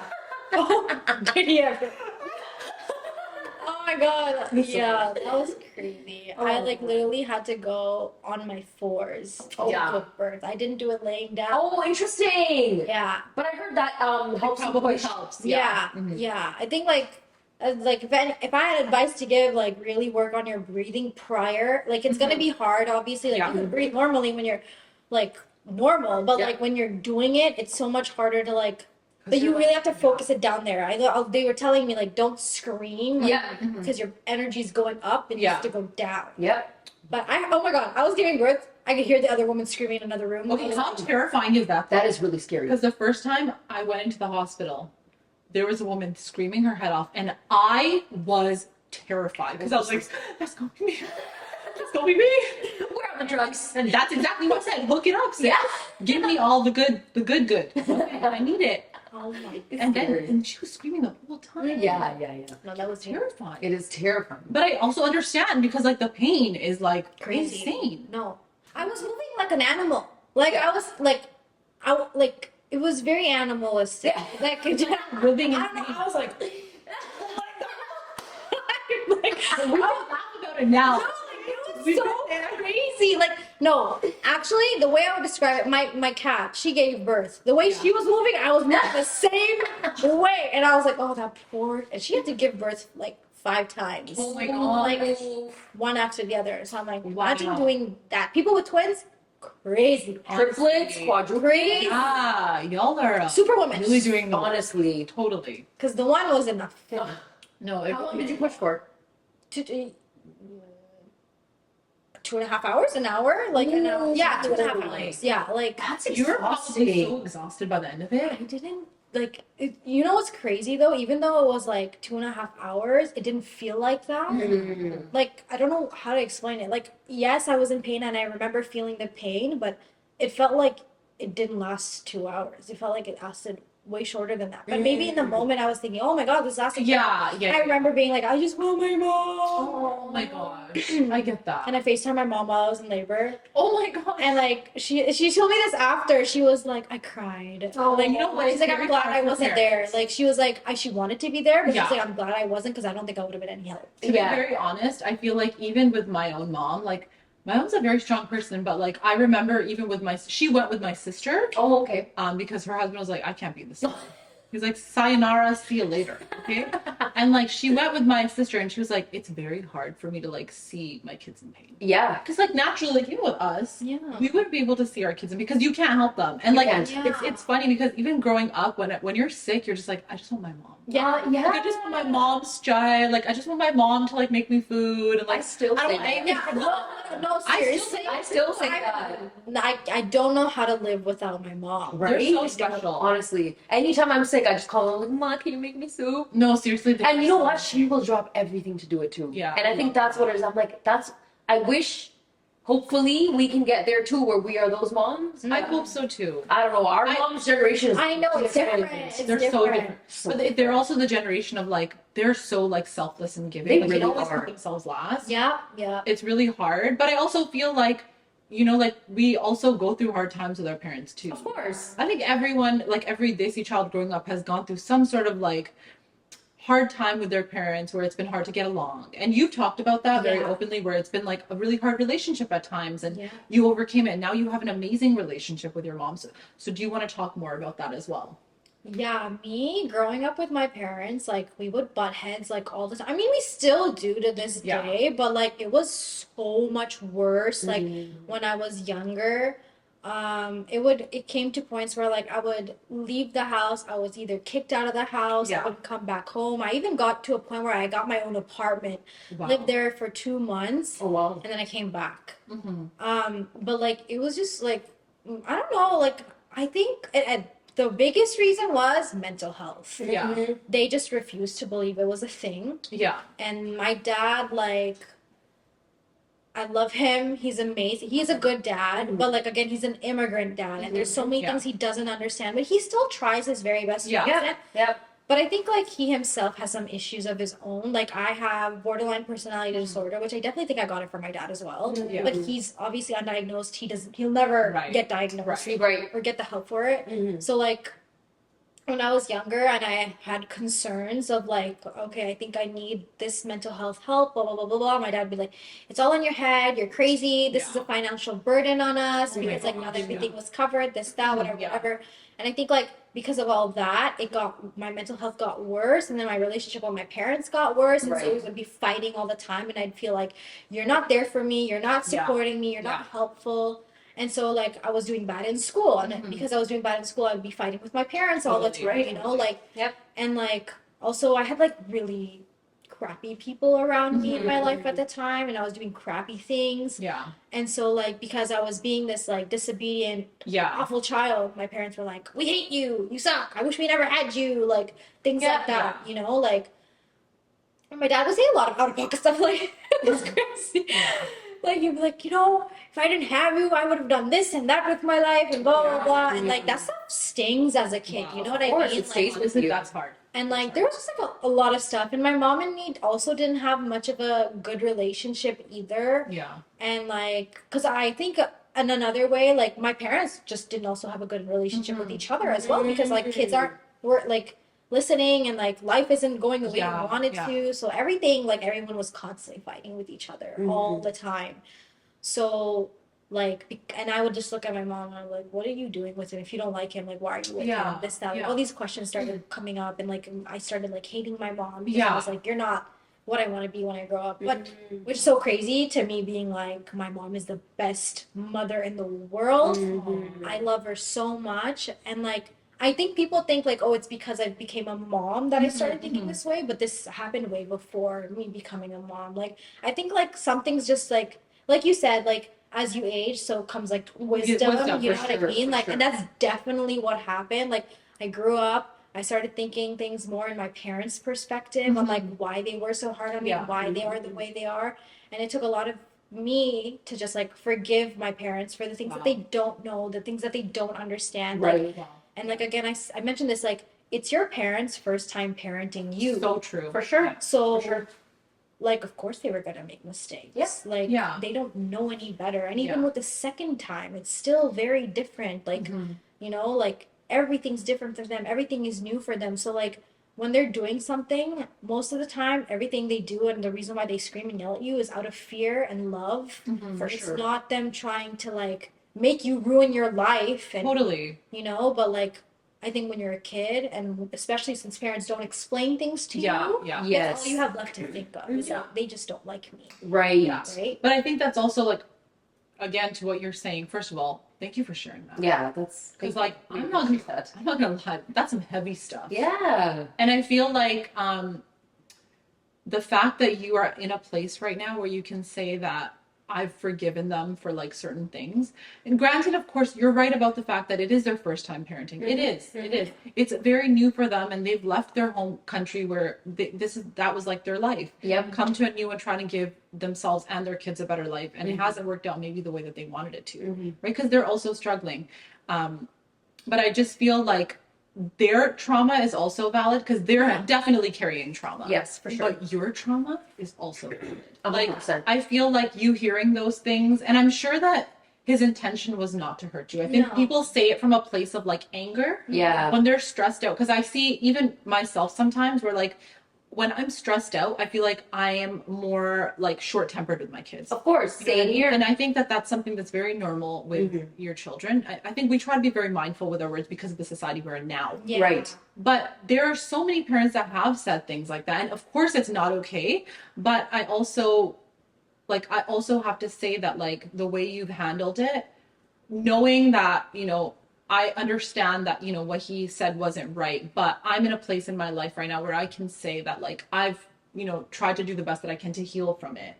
Oh, did he ever? Oh my god. Yeah, that was crazy. I like literally had to go on my fours to Yeah. give birth. I didn't do it laying down. Oh, interesting. Yeah. But I heard that helps you Probably push. helps. Yeah. Yeah. I think like if I had advice to give, like really work on your breathing prior. Like it's gonna be hard, obviously. Like Yeah. you can breathe normally when you're like normal, but Yeah. like when you're doing it, it's so much harder to like. But you you're really have to focus it down there. They were telling me like don't scream, like, Yeah. because your energy's going up and Yeah. you have to go down. Yep. But oh my god, I was giving birth. I could hear the other woman screaming in another room. Okay, how terrifying is that? That is really scary. Because the first time I went into the hospital, there was a woman screaming her head off, and I was terrified because I was like, "That's going to be." Don't be me. We're on the drugs. And that's exactly what I said. Hook it up, sis. Yeah. Give me all the good. Okay, I need it. Oh my. And she was screaming the whole time. Yeah. No, that was Terrifying. It is terrifying. But I also understand because like the pain is like crazy. insane. No, I was moving like an animal. Like I was like it was very animalistic. Yeah. Like Living in I don't know. pain. I was like, Like, we can laugh about it now. no, like, it was so crazy. Like, no, actually, the way I would describe it, my cat, she gave birth. The way she was moving, I was moving the same way, and I was like, oh, that poor. And she had to give birth like 5 times. Oh my god. Like one after the other. So I'm like, Wow. imagine doing that. People with twins, crazy. Triplets, Honestly. quadruplets. Crazy. Yeah, y'all are Superwoman. really doing the Honestly. totally. Because the one was enough. No, How long did you push for? 2.5 hours, an hour, like an hour. Yeah, 2.5 Totally. hours. Yeah, like That's You were probably exhausting. so exhausted by the end of it. I didn't like. You know what's crazy though? Even though it was like 2.5 hours, it didn't feel like that. Mm. Like I don't know how to explain it. Like yes, I was in pain and I remember feeling the pain, but it felt like it didn't last 2 hours. It felt like it lasted way shorter than that. But maybe in the moment I was thinking, oh my god, this lasted. Yeah, yeah. I remember being like, I just want my mom. Oh my gosh, I get that. And I FaceTimed my mom while I was in labor. Oh my god. And like she told me this after. She was like, I cried. Oh, like you know what? she's like, I'm Very glad hard I for wasn't there. parents. Like she was like, she wanted to be there, but Yeah. she's like, I'm glad I wasn't because I don't think I would have been any help. To Yeah. be very honest, I feel like even with my own mom, like my mom's a very strong person, but like I remember even with she went with my sister, Oh, okay. because her husband was like, I can't be this. He's like, sayonara, see you later. Okay. And like she went with my sister and she was like, it's very hard for me to like see my kids in pain. Yeah. Because like naturally, like even with us, Yeah. we wouldn't be able to see our kids in because you can't help them. And You like can't. it's funny because even growing up when you're sick, you're just like, I just want my mom. Yeah, Yeah. Like I just want my mom's child. Like I just want my mom to like make me food and I like still I say don't. that. No, seriously. I still say that. I don't know how to live without my mom. They're Right? so special. Honestly, anytime I'm sick, I just call her like, "Ma, can you make me soup?" No, seriously. And you know what? She will drop everything to do it too. Yeah. And I think that's what it is. I'm like, I wish, hopefully, we can get there too, where we are those moms. I hope so too. I don't know. Our mom's generation is. I know it's different. It's They're so different. So But they're also the generation of like they're so like selfless and giving. They Like, really always are. put themselves last. Yeah, yeah. It's really hard. But I also feel like, you know, like we also go through hard times with our parents too. Of course. I think everyone, like every Desi child growing up, has gone through some sort of like hard time with their parents where it's been hard to get along. And you've talked about that very Yeah. openly, where it's been like a really hard relationship at times and Yeah. you overcame it. And now you have an amazing relationship with your mom. So do you want to talk more about that as well? Yeah, me growing up with my parents, like we would butt heads like all the time. I mean, we still do to this Yeah. day, but like it was so much worse. Like Mhm. when I was younger, it came to points where like I would leave the house, I was either kicked out of the house, Yeah. I would come back home. I even got to a point where I got my own apartment, Wow. lived there for 2 months, Oh wow. and then I came back. Mm-hmm. But like it was just like I don't know, like I think the biggest reason was mental health. Yeah. Mhm. They just refused to believe it was a thing. Yeah. And my dad, like, I love him. He's amazing. He's a good dad, but like again, he's an immigrant dad, and there's so many Yeah. things he doesn't understand, but he still tries his very best to Yeah. understand. Yep. But I think like he himself has some issues of his own. Like I have borderline personality disorder, which I definitely think I got it from my dad as well. Yeah. But he's obviously undiagnosed. He'll never Right. get diagnosed Right. or get the help for it. Mhm. So like when I was younger and I had concerns of like, okay, I think I need this mental health help, blah blah blah blah blah. My dad would be like, it's all in your head, you're crazy, this is a financial burden on us Oh my because like not gosh, everything was covered, this, that, whatever, Yeah. whatever. And I think like because of all that, my mental health got worse, and then my relationship with my parents got worse, and so we Right. would be fighting all the time, and I'd feel like you're not there for me, you're not Yeah. supporting me, you're not helpful. And so like I was doing bad in school, and because I was doing bad in school, I would be fighting with my parents all the Totally. time, you know, like Yep. and like also I had like really crappy people around me in my life at the time, and I was doing crappy things. Yeah. And so like because I was being this like disobedient, Yeah. awful child, my parents were like, we hate you, you suck, I wish we never had you, like things like that, you know, like and my dad would say a lot of out of pocket stuff like it was crazy. Like you'd be like, if I didn't have you, I would have done this and that with my life and blah blah blah. And like that stuff stings as a kid. You know what I Of course, mean? it stays Like, with you. That's hard. and like there was just like a lot of stuff. And my mom and me also didn't have much of a good relationship either. Yeah. And like, cause I think in another way, like my parents just didn't also have a good relationship with each other as well, because like kids were like listening, and like life isn't going the way you wanted to. So everything, like everyone was constantly fighting with each other all the time. So like, and I would just look at my mom and I'm like, what are you doing with him? If you don't like him, like why are you with him? This, that, like, all these questions started coming up, and like I started like hating my mom because I was like, you're not what I want to be when I grow up. But which is so crazy to me, being like, my mom is the best mother in the world. I love her so much. And like, I think people think like, oh, it's because I became a mom that I started thinking this way, but this happened way before me becoming a mom. Like, I think like something's just like you said, like as you age, so comes like wisdom, you know what I mean? Like, and that's definitely what happened. Like, I grew up, I started thinking things more in my parents' perspective on like why they were so hard on me, and why they are the way they are. And it took a lot of me to just like forgive my parents for the things that they don't know, the things that they don't understand. Like, and like again, I mentioned this, like it's your parents' first time parenting you. So true. For sure. So like of course they were gonna make mistakes. Yes. Like they don't know any better. And even with the second time, it's still very different. Like like everything's different for them. Everything is new for them. So like when they're doing something, most of the time everything they do and the reason why they scream and yell at you is out of fear and love. It's not them trying to like make you ruin your life, and but like I think when you're a kid, and especially since parents don't explain things to you, that's all you have left to think of. Is like, they just don't like me. Right. Right. But I think that's also like, again, to what you're saying. First of all, thank you for sharing that. Yeah, that's because like I'm not gonna lie, that's some heavy stuff. Yeah. And I feel like the fact that you are in a place right now where you can say that I've forgiven them for like certain things. And granted, of course, you're right about the fact that it is their first time parenting. It is. It is. It's very new for them, and they've left their home country where that was like their life. Come to a new one, trying to give themselves and their kids a better life, and it hasn't worked out maybe the way that they wanted it to, right? Because they're also struggling. But I just feel like their trauma is also valid, because they're definitely carrying trauma. Yes, for sure. But your trauma is also valid. 100%. Like, I feel like you hearing those things, and I'm sure that his intention was not to hurt you. I think people say it from a place of like anger. When they're stressed out. Because I see even myself sometimes where like, when I'm stressed out, I feel like I am more like short-tempered with my kids. Of course, same here. And I think that that's something that's very normal with your children. I think we try to be very mindful with our words because of the society we're in now. Right. But there are so many parents that have said things like that. And of course it's not okay. But I also have to say that like the way you've handled it, knowing that, I understand that, what he said wasn't right, but I'm in a place in my life right now where I can say that like I've, tried to do the best that I can to heal from it.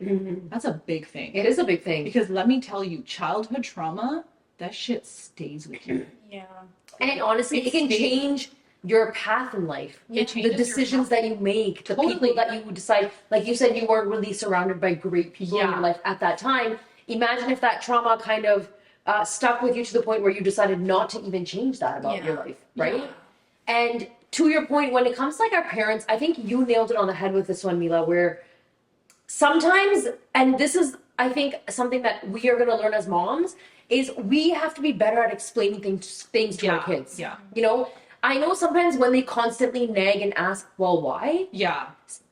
That's a big thing. It is a big thing. Because let me tell you, childhood trauma, that shit stays with you. And honestly, it can change your path in life. It changes the decisions that you make, the people that you decide. Like you said, you weren't really surrounded by great people in your life at that time. Imagine if that trauma kind of stuck with you to the point where you decided not to even change that about your life, right? And to your point, when it comes to like our parents, I think you nailed it on the head with this one, Mila, where sometimes, and this is, I think, something that we are going to learn as moms, is we have to be better at explaining things to our kids. I know sometimes when they constantly nag and ask, well, why?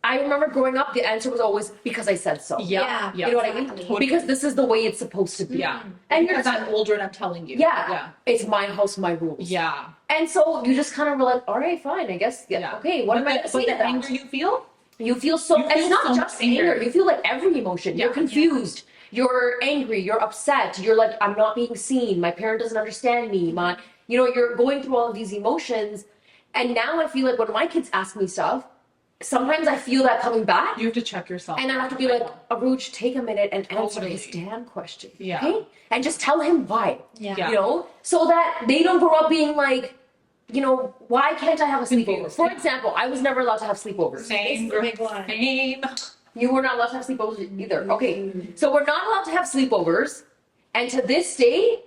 I remember growing up, the answer was always because I said so. You know what I mean? Totally. Because this is the way it's supposed to be. And because I'm older and I'm telling you. It's my house, my rules. And so you just kind of were like, all right, fine, I guess. Okay, what am I going to say to that? Anger you feel? You feel so, and it's not just anger. You feel like every emotion. You're confused. You're angry. You're upset. You're like, I'm not being seen. My parent doesn't understand me. You're going through all of these emotions. And now I feel like when my kids ask me stuff, sometimes I feel that coming back. You have to check yourself. And I have to be like, Aruj, take a minute and answer his damn question. Okay? And just tell him why. So that they don't grow up being like, why can't I have a sleepover? For example, I was never allowed to have sleepovers. Same. You were not allowed to have sleepovers either. Okay, so we're not allowed to have sleepovers, and to this day,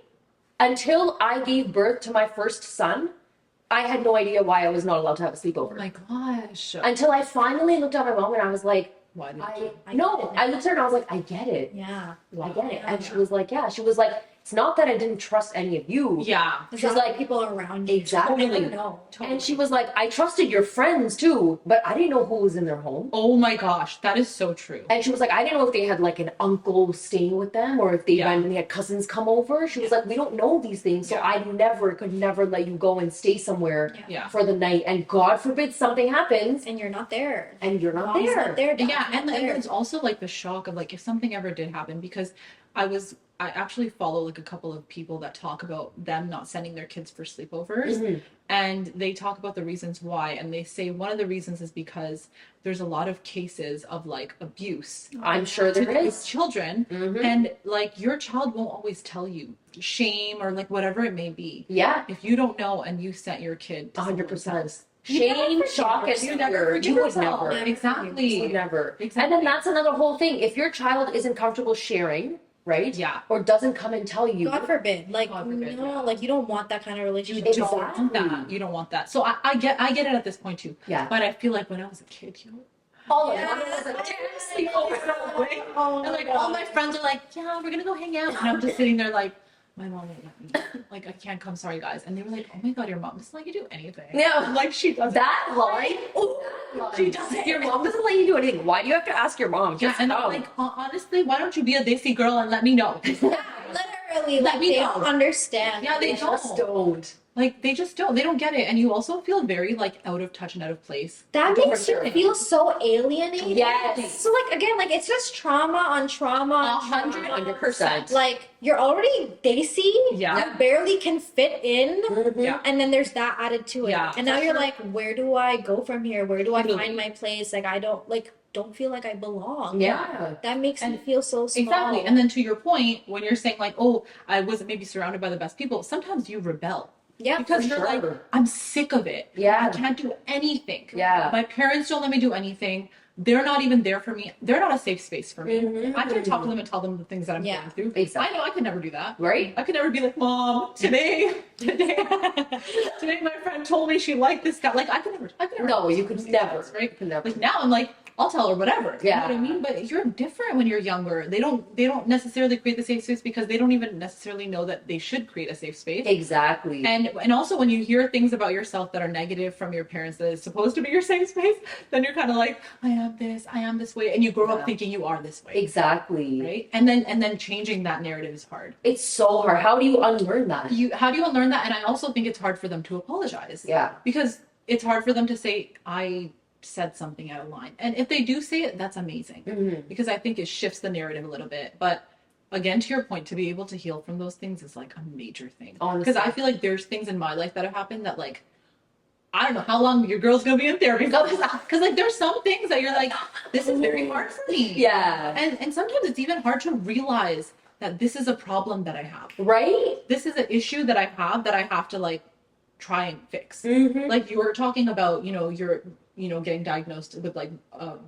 until I gave birth to my first son, I had no idea why I was not allowed to have a Oh sleepover. my gosh. Until I finally looked at my mom and I was like, Why did I you? looked at her and I was like, I get it. Yeah. I get it. And she was like, yeah. She was like, it's not that I didn't trust any of you. Yeah. She was like, people around you. exactly. I know. And she was like, I trusted your friends too, but I didn't know who was in their home. Oh my gosh, that is so true. And she was like, I didn't know if they had like an uncle staying with them or if they Yeah. randomly had cousins come over. She was like, we don't know these things, so Yeah. I could never let you go and stay somewhere Yeah. for the night. And God forbid something happens And you're not there. and you're not Mom's there. not there. Dad's Yeah, not and there. there's also like the shock of like if something ever did happen, because I actually follow like a couple of people that talk about them not sending their kids for sleepovers, Mhm. and they talk about the reasons why, and they say one of the reasons is because there's a lot of cases of like abuse I'm sure there with is. children, Mhm. and like your child won't always tell you shame or like whatever it may be. Yeah, If you don't know and you sent your kid to 100%. someone's house, Shame, shock, and you never fear. forgive You would yourself. never. Exactly. You would never. Exactly. And then that's another whole thing. If your child isn't comfortable sharing, right? Yeah. Or doesn't come and tell you. God forbid. Like, God forbid, no, yeah. like you don't want that kind of relationship. You don't Exactly. want that. You don't want that. So I get it at this point too. Yeah. But I feel like when I was a kid, All of Yeah. them. I was like, Oh and like all my friends are like, yeah, we're gonna go hang out, and I'm just sitting there like, my mom won't let me. Like I can't come. Sorry guys. And they were like, oh my god, your mom doesn't let you do anything. Yeah. Like she does That line. She doesn't. Your mom doesn't let you do anything. Why do you have to ask your mom? Yeah, Just and I'm come. like, honestly, why don't you be a desi girl and let me know? Literally, Let like me they know. don't understand. Yeah, they just don't. don't. Like they just don't. They don't get it, and you also feel very like out of touch and out of place. That For makes sure. you feel so alienated. Yes. So like again, like it's just trauma on trauma on trauma. 100%. Like you're already desi. Yeah. You barely can fit in. Mhm. Yeah. And then there's that added to it. Yeah, And now for you're sure. like, where do I go from here? Where do I Totally. find my place? Like I don't feel like I belong. Yeah. That makes me And- feel so small. Exactly. And then to your point, when you're saying like, oh, I wasn't maybe surrounded by the best people, sometimes you rebel. yeah, Because for you're sure. like, I'm sick of it. Yeah. I can't do anything. Yeah. My parents don't let me do anything. They're not even there for me. They're not a safe space for me. Mhm. I can't talk to them and tell them the things that I'm Yeah. going through. Exactly. I know I could never do that. Right? I could never be like, Mom, today my friend told me she liked this guy. Like I could never No, you could never. right? You could never. Like now I'm like, I'll tell her whatever. Yeah. You know what I mean? But you're different when you're younger. They don't necessarily create the safe space because they don't even necessarily know that they should create a safe space. Exactly. And also when you hear things about yourself that are negative from your parents that is supposed to be your safe space, then you're kind of like, I am this way, and you grow Yeah. up thinking you are this way. Exactly. Right? And then changing that narrative is hard. It's so hard. How do you unlearn that? How do you unlearn that? And I also think it's hard for them to apologize. Yeah. Because it's hard for them to say, I said something out of line. And if they do say it, that's amazing. Mhm. Because I think it shifts the narrative a little bit. But again, to your point, to be able to heal from those things is like a major thing. Honestly. Because I feel like there's things in my life that have happened that like, I don't know how long your girl's gonna be in therapy. Because like there's some things that you're like, this is very hard for me. Yeah. And sometimes it's even hard to realize that this is a problem that I have. Right? This is an issue that I have to like try and fix. Mm-hmm. Like you were talking about, you're getting diagnosed with like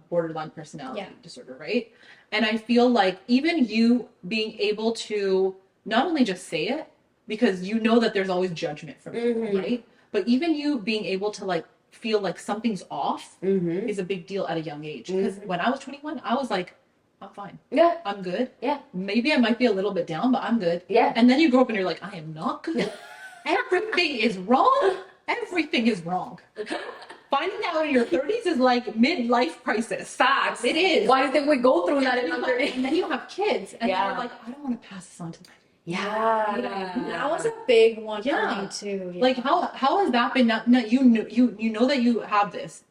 borderline personality Yeah. disorder, right? And I feel like even you being able to not only just say it, because you know that there's always judgment from people, Mhm. right? But even you being able to like feel like something's off Mm-hmm. is a big deal at a young age. Because when I was 21, I was like, I'm fine. Yeah. I'm good. Yeah. Maybe I might be a little bit down, but I'm good. Yeah. And then you grow up and you're like, I am not good. Everything is wrong. Everything is wrong. Finding out in your 30s is like midlife crisis. Facts. It is. Why do you think we go through that in And our then you have kids, and Yeah. you're like, I don't want to pass this on to my Yeah. That was a big one Yeah. for me too. Yeah. Like how has that been? Not you know that you have this,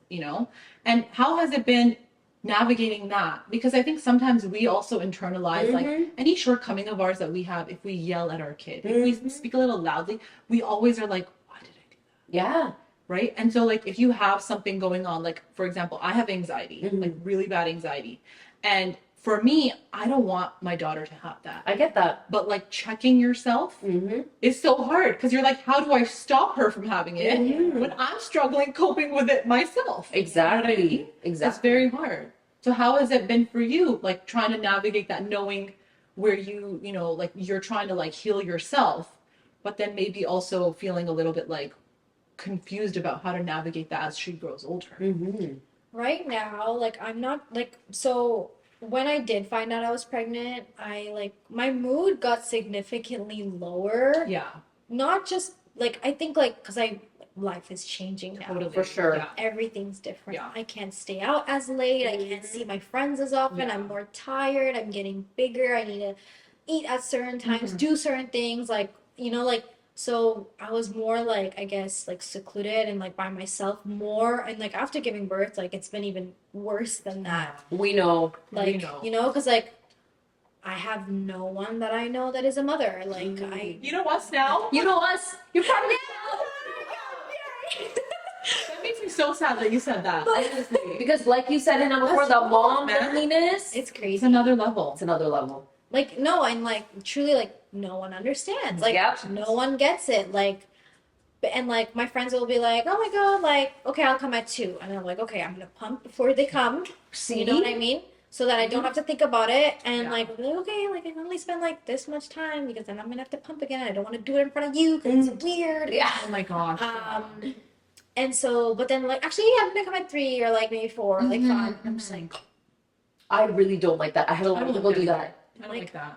and how has it been navigating that? Because I think sometimes we also internalize like Mhm. any shortcoming of ours that we have. If we yell at our kid, if we Mhm. speak a little loudly, we always are like, why did I do that? Yeah. Right? And so like if you have something going on, like for example, I have anxiety, Mhm. like really bad anxiety, and for me, I don't want my daughter to have that. I get that. But like checking yourself Mm-hmm. is so hard because you're like, how do I stop her from having it Mhm. when I'm struggling coping with it myself? Exactly. It's Exactly. very hard. So how has it been for you, like trying to navigate that, knowing where you know, like you're trying to like heal yourself, but then maybe also feeling a little bit like confused about how to navigate that as she grows older. Mm-hmm. Right now, like I'm not like so when I did find out I was pregnant, I like my mood got significantly lower. Yeah, Not just like I think like because I life is changing now. totally. For sure. Yeah. Everything's different. Yeah. I can't stay out as late. I can't see my friends as often. Yeah. I'm more tired. I'm getting bigger. I need to eat at certain times, do certain things like, you know, like so I was more like I guess like secluded and like by myself more and like after giving birth like it's been even worse than that. We know. Like, know. you know, cuz like I have no one that I know that is a mother. Like I You know us now. You know us. You're probably That makes me so sad that you said that. Honestly. because, like you said, Hannah, before, That's the cool, mom man. loneliness. it's It's crazy. another level. It's another level. Like no, and like truly like no one understands. Like Yep. no one gets it. Like and like my friends will be like, "Oh my god, like okay, I'll come at 2." And I'm like, "Okay, I'm going to pump before they come." See, You know what I mean? So that I don't have to think about it and Yeah. like, okay, like I can only spend like this much time because then I'm going to have to pump again. I don't want to do it in front of you because it's weird. Yeah. Oh my gosh. And so, but then like actually I'm going to come at 3 or like maybe 4, like 5. I'm just like I really don't like that. I had a lot of don't people like do that. that. I don't like that.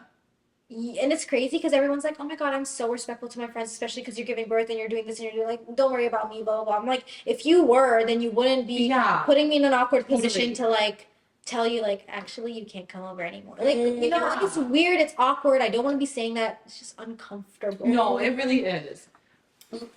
and it's crazy because everyone's like, "Oh my god, I'm so respectful to my friends, especially because you're giving birth and you're doing this and you're doing like, don't worry about me, blah blah blah." I'm like, if you were, then you wouldn't be Yeah. putting me in an awkward Totally. position to like tell you like, actually, you can't come over anymore. Like, you know, like Yeah. it's weird, it's awkward. I don't want to be saying that. It's just uncomfortable. No, it really is.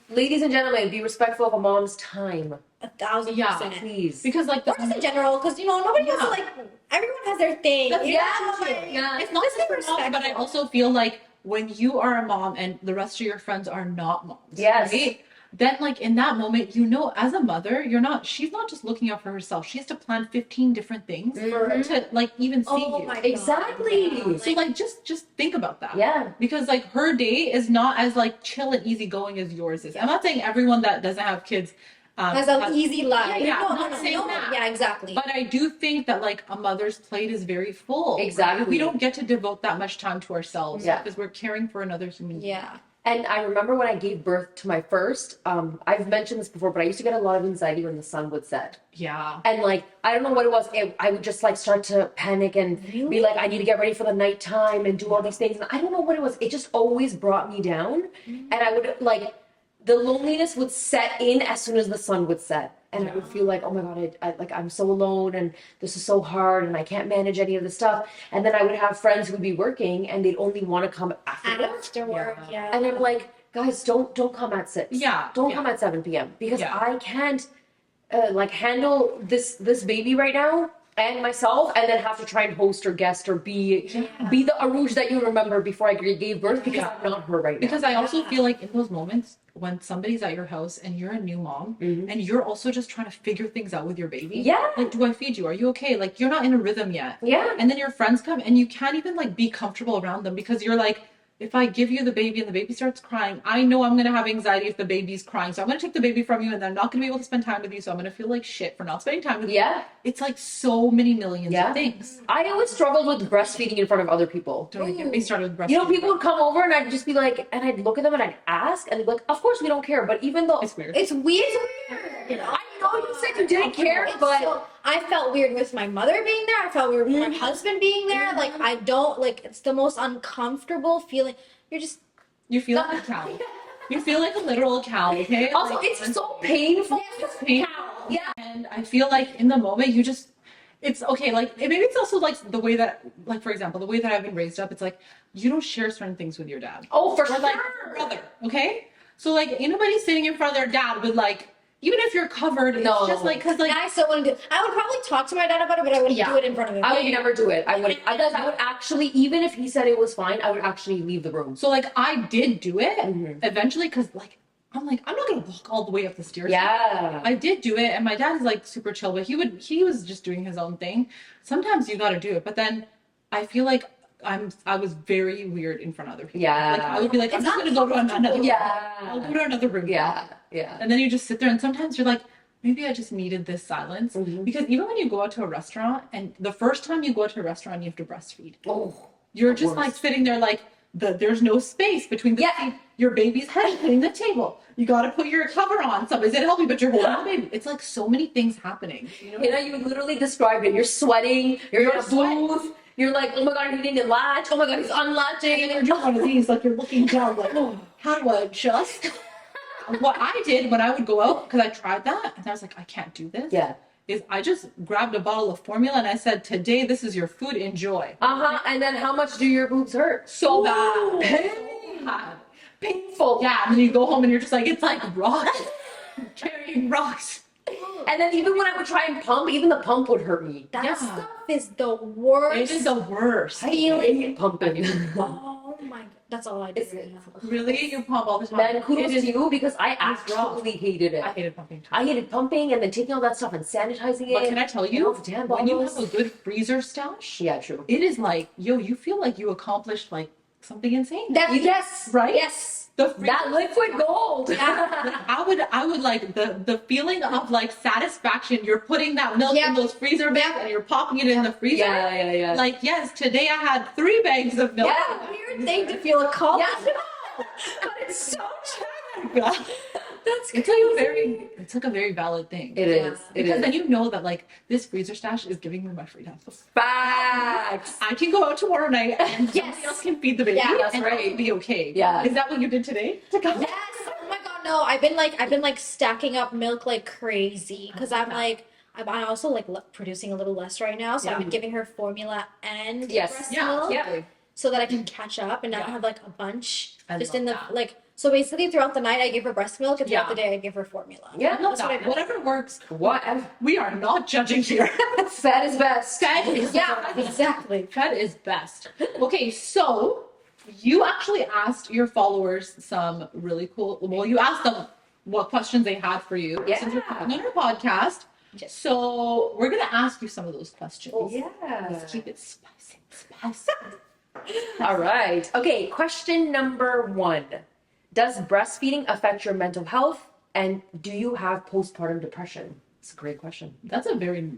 Ladies and gentlemen, be respectful of a mom's time, 1,000%. Yeah. please. Because like Or just in general, because you know nobody has Yeah. to like. Everyone has their thing. That's- you yeah, know, like, yeah. it's not just be just for moms, but I respectful. also feel like when you are a mom and the rest of your friends are not moms, Yes. right? Then like in that moment, you know, as a mother, she's not just looking out for herself. She has to plan 15 different things Mhm. to like even see Oh you. my god. Exactly. Yeah. So like just think about that. Yeah. Because like her day is not as like chill and easygoing as yours is. I'm not saying everyone that doesn't have kids Has an easy life. Yeah, no, I'm no, not no, saying no. that. Yeah, exactly. But I do think that like a mother's plate is very full. Exactly. We don't get to devote that much time to ourselves Yeah. because we're caring for another human being. yeah. And I remember when I gave birth to my first, I've mentioned this before, but I used to get a lot of anxiety when the sun would set. Yeah. And like, I don't know what it was. I would just like start to panic and be like, I need to get ready for the nighttime and do all these things. And I don't know what it was. It just always brought me down. And I would like, the loneliness would set in as soon as the sun would set. And I would feel like, oh my God, I'm so alone and this is so hard and I can't manage any of this stuff. And then I would have friends who would be working and they'd only want to come after work. After work, yeah. And I'm like, guys, don't come at 6. Yeah, Don't yeah. come at 7 p.m. because Yeah. I can't like handle this baby right now and myself, and then have to try and host or guest or be the Arouge that you remember before I gave birth because Yeah. I'm not her right now. Because I also feel like in those moments when somebody's at your house and you're a new mom and you're also just trying to figure things out with your baby. Yeah. Like, do I feed you? Are you okay? Like, you're not in a rhythm yet. Yeah. And then your friends come and you can't even like be comfortable around them because you're like, if I give you the baby and the baby starts crying, I know I'm going to have anxiety if the baby's crying. So I'm going to take the baby from you and I'm not going to be able to spend time with you. So I'm going to feel like shit for not spending time with you. Yeah. It's like so many millions Yeah. of things. I always struggled with breastfeeding in front of other people. Don't even get me started with breastfeeding. You know, people would come over and I'd just be like, and I'd look at them and I'd ask, and they'd be like, of course we don't care. But even though It's weird. It's weird. You know? I know you said you didn't care, It's but so- I felt weird with my mother being there. I felt weird with my husband being there. Like I don't like. It's the most uncomfortable feeling. You're just You feel like a cow. You feel like a literal cow, okay? also Like, it's so painful. it's painful. Yeah. And I feel like in the moment you just it's okay, like maybe it's also like the way that like for example, the way that I've been raised up, it's like you don't share certain things with your dad. Oh, for Or sure. like your brother, okay? So like anybody sitting in front of their dad would like even if you're covered, it's No. just like because like I still wouldn't do. I would probably talk to my dad about it, but I wouldn't Yeah. do it in front of him. I would never do it. I would. I would actually, even if he said it was fine, I would actually leave the room. so like I did do it Mhm. eventually because like I'm not gonna walk all the way up the stairs. Yeah. I did do it, and my dad is like super chill, but he was just doing his own thing. Sometimes you gotta do it, but then I feel like I was very weird in front of other people. Yeah. Like I would be like, I'm It's just gonna go to another room. Yeah. I'll go to another room. Yeah. Yeah. And then you just sit there, and sometimes you're like, maybe I just needed this silence. Mhm. Because even when you go out to a restaurant, and the first time you go out to a restaurant, you have to breastfeed. Oh, You're the just like worst. sitting there like there's no space between the Yeah. your baby's head hitting the table. You got to put your cover on. Somebody's gonna help you, but you're holding the baby. It's like so many things happening. You know? You know, you literally described it. You're sweating. You're in a booth. You're like, oh my god, he didn't latch. Oh my god, he's unlatching. And you're doing one of these, like you're looking down, like, oh, how do I adjust? What I did when I would go out, because I tried that, and I was like, I can't do this. Yeah. Is I just grabbed a bottle of formula and I said, today this is your food, enjoy. And then how much do your boobs hurt? So bad. Pain. Bad. Painful. Yeah, and then you go home and you're just like, it's like rocks. Carrying rocks. And then even when I would try and pump, even the pump would hurt me. That Yeah. stuff is the worst. It is the worst. I hate pumping. Oh my god, that's all I do. right now. Really? You pump all the time? Man, kudos It is- to you because I rough. absolutely hated it. I hated pumping too. I hated pumping and then taking all that stuff and sanitizing it. But can I tell and you, all the damn when you have bottles. a good freezer stash, Yeah, true. it is like, yo, you feel like you accomplished like something insane. That Yes. Right? Yes. The freezer That liquid gold. I would like the feeling of like satisfaction. You're putting that milk Yeah. in those freezer bags and you're popping it in the freezer. Yeah. Like, yes, today I had 3 bags of milk. Yeah. Weird thing to feel accomplished. Yeah. But it's so true. That's it's like a very valid thing. It is. It Because is. then you know that like this freezer stash is giving me my freedom. Facts. I can go out tomorrow night and Yes. somebody else can feed the baby. Yeah, that's and right. I'll be okay. Yeah. Is that what you did today? To come? Yes. Oh my god, no. I've been like stacking up milk like crazy because I'm like I'm also like producing a little less right now, so Yeah. I've been giving her formula and Yes. breast Yeah. milk Yeah. so that I can catch up and not Yeah. have like a bunch I just love in the that. like. So basically, throughout the night, I give her breast milk, and throughout Yeah. the day, I give her formula. Yeah. I love That's what I that. do. Whatever works. What? We are not judging here. Fat is best. Fed is Yeah, exactly. Fed is best. Okay, so you actually asked your followers some really cool. Well, you asked them what questions they had for you Yeah. since you're coming on our podcast. Yes. So we're gonna ask you some of those questions. Yeah. Let's keep it spicy. Spicy. All right. Okay, question number 1. Does breastfeeding affect your mental health? And do you have postpartum depression? It's a great question. That's a very.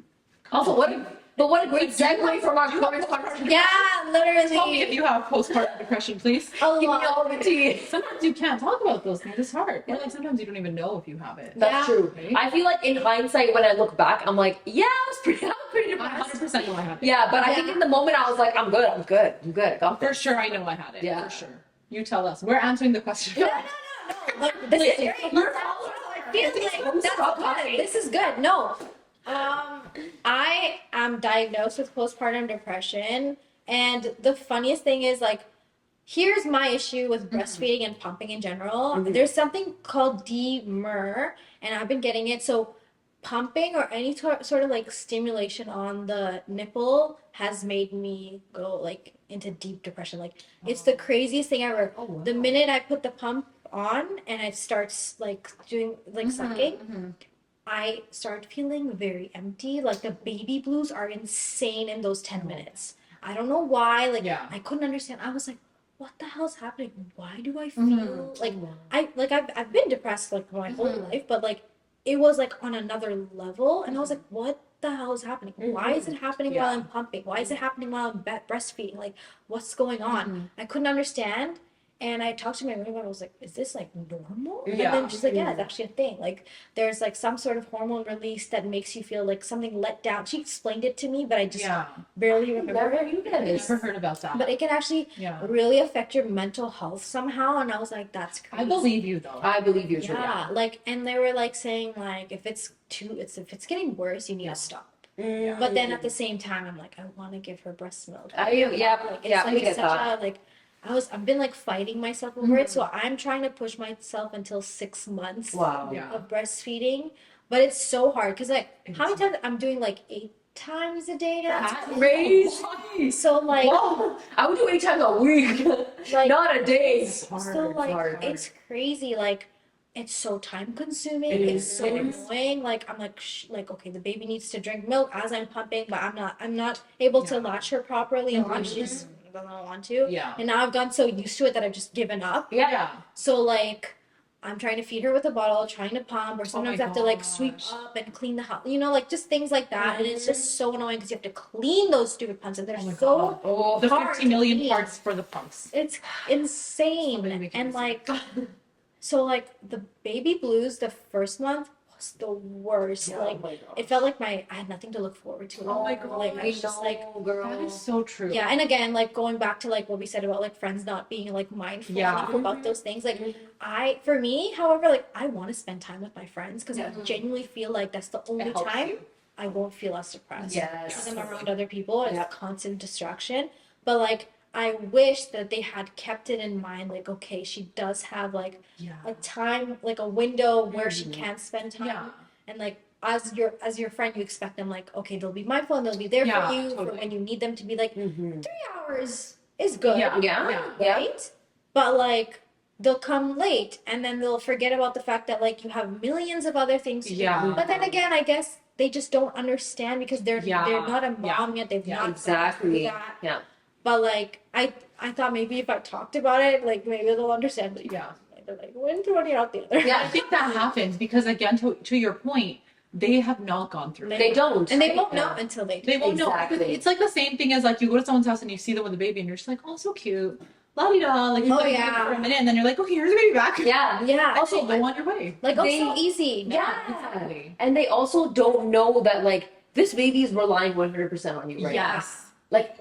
Also, what a great segue from our current conversation. Yeah, literally. Tell me if you have postpartum depression, please. A Give me lot. all the tea. Sometimes you can't talk about those things. It's hard. Or like sometimes you don't even know if you have it. That's Yeah. true. Right? I feel like in hindsight, when I look back, I'm like, yeah, I was pretty I depressed. 100% know I have it. Yeah, but I think Yeah. in the moment, I was like, I'm good. I got For this. sure, I know I had it. Yeah. For sure. You tell us. We're answering the question. No. Look, this is very. You're I feel like Stop that's talking. good. This is good. No. I am diagnosed with postpartum depression, and the funniest thing is like, here's my issue with breastfeeding and pumping in general. There's something called DMER, and I've been getting it. So, pumping or any sort of like stimulation on the nipple has made me go like into deep depression. Like, it's the craziest thing ever. Oh, wow. The minute I put the pump on and it starts like doing like sucking, I start feeling very empty. Like the baby blues are insane in those 10 minutes. I don't know why. Like Yeah. I couldn't understand. I was like, what the hell's happening? Why do I feel like I've been depressed like my whole life, but like it was like on another level, and I was like, what the hell is happening? Why is it happening while I'm pumping? Why is it happening while I'm breastfeeding? Like, what's going on? I couldn't understand. And I talked to my roommate about it. I was like, is this like normal? And Yeah. then she's like, yeah, it's actually a thing. Like, there's like some sort of hormone release that makes you feel like something let down. She explained it to me, but I just Yeah. barely remember Never it. knew this. Never heard about that. But it can actually Yeah. really affect your mental health somehow. And I was like, that's crazy. I believe you though. I believe you too. Yeah, like, and they were like saying like, if it's getting worse, you need to stop. But then at the same time, I'm like, I want to give her breast milk. Yeah, Like, it's yeah, like we get such that. a like. I've been like fighting myself over it, so I'm trying to push myself until 6 months Wow. Yeah. of breastfeeding. But it's so hard because like, how many times I'm doing like 8 times a day now? That's crazy. So like, Whoa. I would do 8 times a week, Like- not a day. so like, it's crazy. Like, it's so time consuming. It It's is. so It is. annoying. Like, I'm like, like, okay, the baby needs to drink milk as I'm pumping, but I'm not able to latch her properly on. She just doesn't want to. Yeah. And now I've gotten so used to it that I've just given up. Yeah. So like, I'm trying to feed her with a bottle, trying to pump, or sometimes I have to like sweep up and clean the house, you know, like just things like that. And it's just so annoying because you have to clean those stupid pumps, and they're so Oh, The hard 50 million to clean. parts for the pumps. It's insane. Somebody make it And easy. like, so like the baby blues the first month was the worst. Yeah, like oh my it felt like I had nothing to look forward to. Oh my God. Like I was just like, girl. That is so true. yeah. And again, like going back to like what we said about like friends not being like mindful Yeah. enough about those things. Like for me, however, like I want to spend time with my friends because I genuinely feel like that's the only helps time you. I won't feel as depressed. Yes. Because I'm around other people. It's Yeah. constant distraction. But like I wish that they had kept it in mind, like, okay, she does have like Yeah. a time, like a window where she can spend time. Yeah. And like as your friend, you expect them like, okay, they'll be mindful and they'll be there Yeah, for you for totally. when you need them to be like, Mm-hmm. 3 hours is good. Yeah. Yeah. Right? But like they'll come late and then they'll forget about the fact that like you have millions of other things to Yeah. do. But then again, I guess they just don't understand because they're Yeah. not a Yeah. mom yet. They've Yeah, not Exactly. gone through that. Yeah. But like I thought maybe if I talked about it, like maybe they'll understand. But Yeah. they're like one through one ear out the other. I think that happens because, again, to your point, they have not gone through it. They don't. And they won't know Yeah. until they do. They won't know. Exactly. Because it's like the same thing as like you go to someone's house and you see them with a baby and you're just like, oh, so cute. La di da. Like, you Oh, look at it yeah. for a minute and then you're like, okay, here's the baby back. Yeah. Yeah. Also, go on your way. Like, oh, They- so easy. Yeah. Exactly. And they also don't know that like this baby is relying 100% on you right now. Yes. Like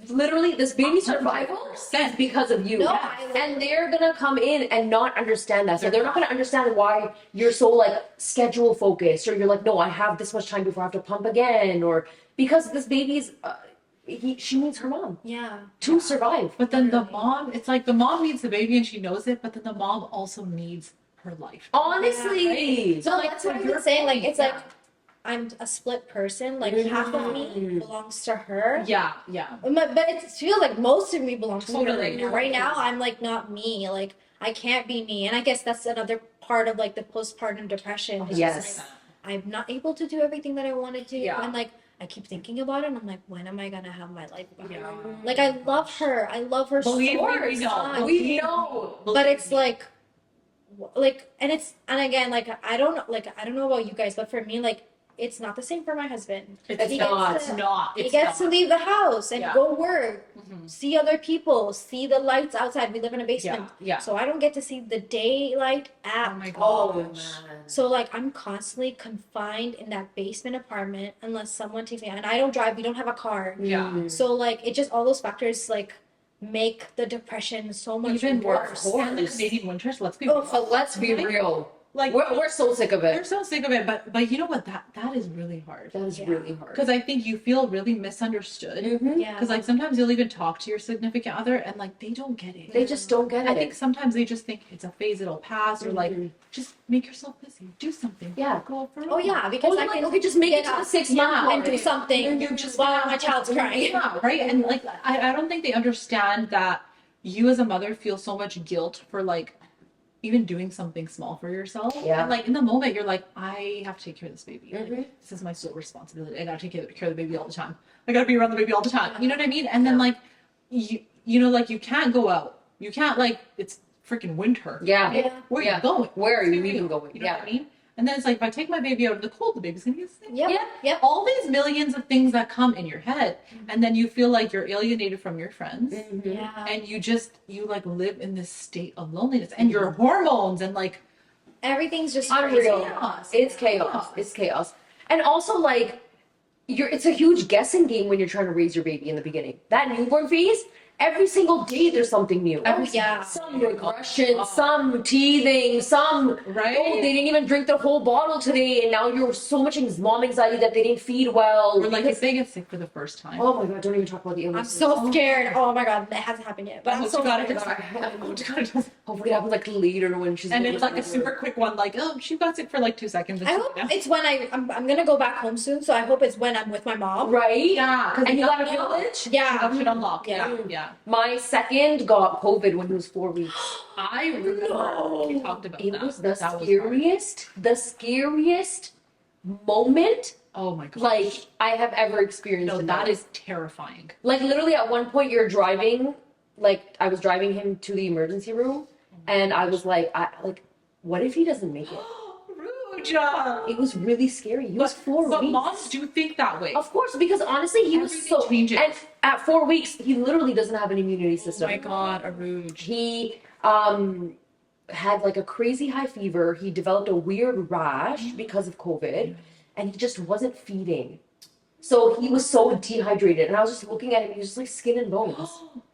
literally this baby's survival is because of you. No, And they're gonna come in and not understand that. So they're not gonna understand why you're so like schedule focused or you're like, no, I have this much time before I have to pump again, or because this baby's she needs her mom Yeah. to survive. But then the mom, it's like the mom needs the baby and she knows it, but then the mom also needs her life. Honestly. So like, that's what for I've your been saying. Like, point, it's like I'm a split person. Like half of me belongs to her. Yeah, yeah. But it feels like most of me belongs to her Totally. right now. Right now, I'm like not me. Like I can't be me, and I guess that's another part of like the postpartum depression. It's just, Yes. like, I'm not able to do everything that I wanted to, Yeah. and like I keep thinking about it. And I'm like, when am I gonna have my life back? Yeah. Like I love her. I love her Believe so me, we know. much. We know. But it's like and again, like I don't know about you guys, but for me, like it's not the same for my husband. It's He not. gets It's to- not. He It's gets to not. leave the house and Yeah. go work, Mhm. see other people, see the lights outside. We live in a basement, Yeah. so I don't get to see the daylight at Oh my all. gosh. So like I'm constantly confined in that basement apartment unless someone takes me. And I don't drive. We don't have a car. Yeah. So like it just all those factors like make the depression so much Even worse. worse. And the Canadian winters, let's be Oh, real. But let's be real. Like, We're so sick of we're it. so sick of it, but you know what? That is really hard. That is Yeah. really hard. Because I think you feel really misunderstood. Mhm. Yeah. Because like sometimes you'll even talk to your significant other and like they don't get it. They just don't get it. I think sometimes they just think it's a phase, it'll pass, or like Mhm. just make yourself busy, do something. Yeah. Go out for a Oh run. yeah, because Oh, I like, can okay, just make it get to the up 6 month Yeah, mark. and do something You just while my child's crying. Yeah, right. And like I don't think they understand that you as a mother feel so much guilt for like even doing something small for yourself. Yeah. And like in the moment you're like, I have to take care of this baby. Like, Mhm. this is my sole responsibility. I gotta take care of the baby all the time. I gotta be around the baby all the time. You know what I mean? And then like you know, like you can't go out. You can't like it's freaking winter. Yeah. Yeah. Where are Yeah. you going? Where are Let's be you real. even going? You know Yeah. what I mean? And then it's like if I take my baby out in the cold, the baby's gonna get sick. Yep. Yeah. Yep. All these millions of things that come in your head, and then you feel like you're alienated from your friends, Mhm. Yeah. and you like live in this state of loneliness, and your hormones and like Everything's just Unreal. crazy. chaos. It's chaos. It's chaos. And also like it's a huge guessing game when you're trying to raise your baby in the beginning. That newborn phase, every single day there's something new. Every Yeah. Some regression, some teething, some Right? oh, they didn't even drink the whole bottle today, and now you're so much mom anxiety that they didn't feed well. Or like because- if they get sick for the first time. oh my god, don't even talk about the I'm illness. so scared. Oh my god, that hasn't happened yet. But I'm so scared. Hopefully it happens like later when she's And it's like a super quick one, like, oh, she got sick for like 2 seconds. And I she's hope like, it's when I'm gonna go back home soon, so I hope it's when I'm with my mom. right. yeah, And you got a Yeah. village. Yeah. that should unlock. Yeah. Yeah, yeah. My second got COVID when he was 4 weeks. I remember we talked about It that. was the That hard. scariest moment Oh my god. like I have ever experienced. no, in that my life. is terrifying. Like literally at one point you're driving, like I was driving him to the emergency room and I was like what if he doesn't make it? Rude. It was really scary. He was 4 But weeks. moms do think that way. Of course, because honestly, he was Everything so. changes. And at 4 weeks, he literally doesn't have an immunity Oh system. my God, Aruj. He had like a crazy high fever. He developed a weird rash because of COVID, and he just wasn't feeding. So he was so dehydrated, and I was just looking at him. He was just like skin and bones,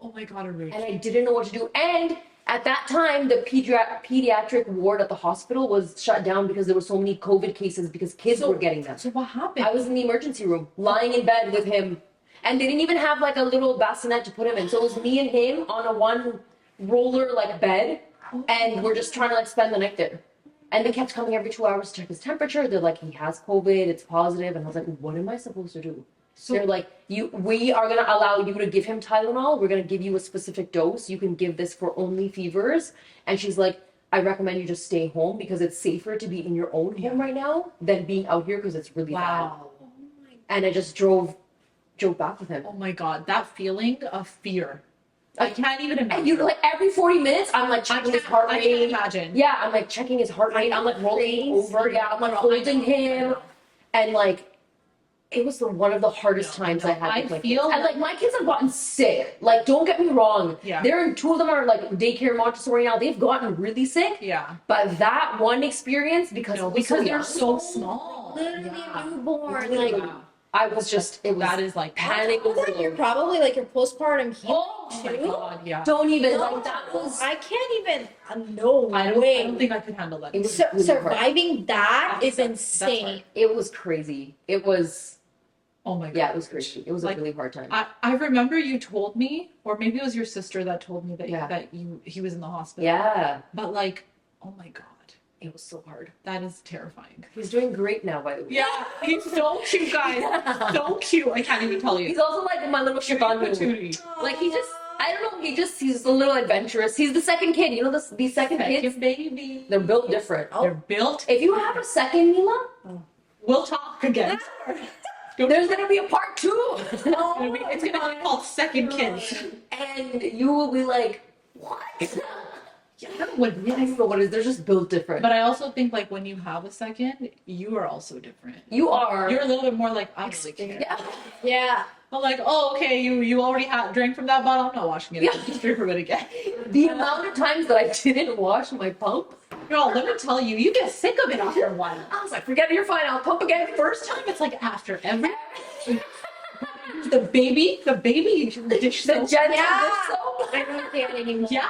Oh my God, Aruj. and I didn't know what to do. And at that time, the pediatric ward at the hospital was shut down because there were so many COVID cases because kids were getting them. So what happened? I was in the emergency room, lying in bed with him, and they didn't even have like a little bassinet to put him in. So it was me and him on a one roller like bed, and we're just trying to like spend the night there. And they kept coming every 2 hours to check his temperature. They're like, he has COVID, it's positive, and I was like, what am I supposed to do? So they're like, we are gonna allow you to give him Tylenol. We're gonna give you a specific dose. You can give this for only fevers. And she's like, I recommend you just stay home because it's safer to be in your own home right now than being out here because it's really bad. Wow. And I just drove back with him. Oh my God, that feeling of fear. I can't even imagine. And you like every 40 minutes, I'm like checking his heart I rate. can't imagine. Yeah, I'm like checking his heart rate. I'm like rolling over. Yeah, I'm like holding him, and like it was one of the hardest times I had with my kids. And like my kids have gotten sick. Like don't get me wrong. Yeah. Two of them are like daycare Montessori now. They've gotten really sick. Yeah. But that one experience because they're so small. Literally a newborn. Like Wow. I was just it was That is like panic Well, then you're probably like your postpartum healing Oh my too. God, yeah. Don't even like that was I can't even. No I way. don't think I could handle that. It was Sur- really hard. surviving that is That's insane. hard. It was crazy. It was Oh my God. yeah, it was crazy. It was Like, a really hard time. I remember you told me, or maybe it was your sister that told me that Yeah. he was in the hospital. Yeah, But like, oh my God, it was so hard. that is terrifying. He's doing great now, by the way. Yeah, he's so cute, guys. So cute. I can't even tell you. He's also like my little Shibanu. Patootie. Like he just, I don't know, he's a little adventurous. He's the second kid. You know, these second kids, Second baby. they're built different. They're built. If you have a second, Mila, We'll talk again. there's gonna be a part 2. It's gonna be called Second Kids. And you will be like, what? Yeah, I don't know what it I is. don't know what it is. They're just built different. But I also think like when you have a second, you are also different. You are. You're a little bit more like I don't really care. Yeah. Yeah. I'm like, oh, okay, you already drank from that bottle. I'm not washing it. Yeah. Just drink from it again. The amount of times that I didn't wash my pump, Girl, let me tell you, you get sick of it after a while. I was like, forget it, you're fine. I'll pump again. First time, it's like after every. The baby dish The soap. gentle Yeah. dish soap. I don't get it anymore. Yeah,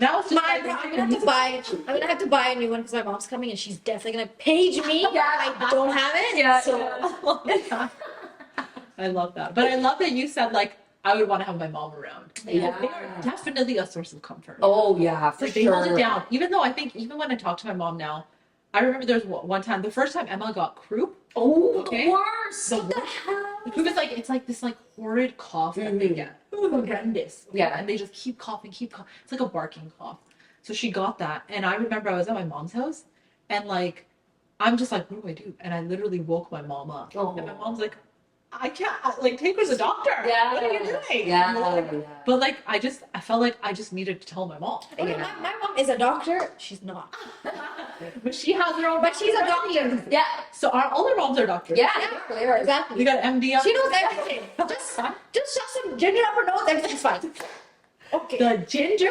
now it's just I'm gonna have to buy a new one because my mom's coming and she's definitely gonna page me. Yeah. I don't have it. Yeah. So I love that. But I love that you said like I would want to have my mom around. Yeah. They are definitely a source of comfort. Oh yeah, for Like they hold it sure. down. Even though I think even when I talk to my mom now, I remember there was one time, the first time Emma got croup. Oh, Okay. the worst. The What the worst. hell? The croup is like it's like this like horrid cough that they Mhm. get. Horrendous. Okay? Yeah. And they just keep coughing. It's like a barking cough. So she got that, and I remember I was at my mom's house, and like I'm just like, what do I do? And I literally woke my mom up, Oh. and my mom's like, I can't like take her to the doctor. Yeah. What are you doing? Yeah. But like I felt like I just needed to tell my mom. Okay, my mom is a doctor. She's not. But she has her own. But she's a doctor. Yeah. So all our moms are doctors. Yeah. They are exactly. You got MD. She knows everything. Just shove some ginger up her nose. Everything's fine. Okay. The ginger,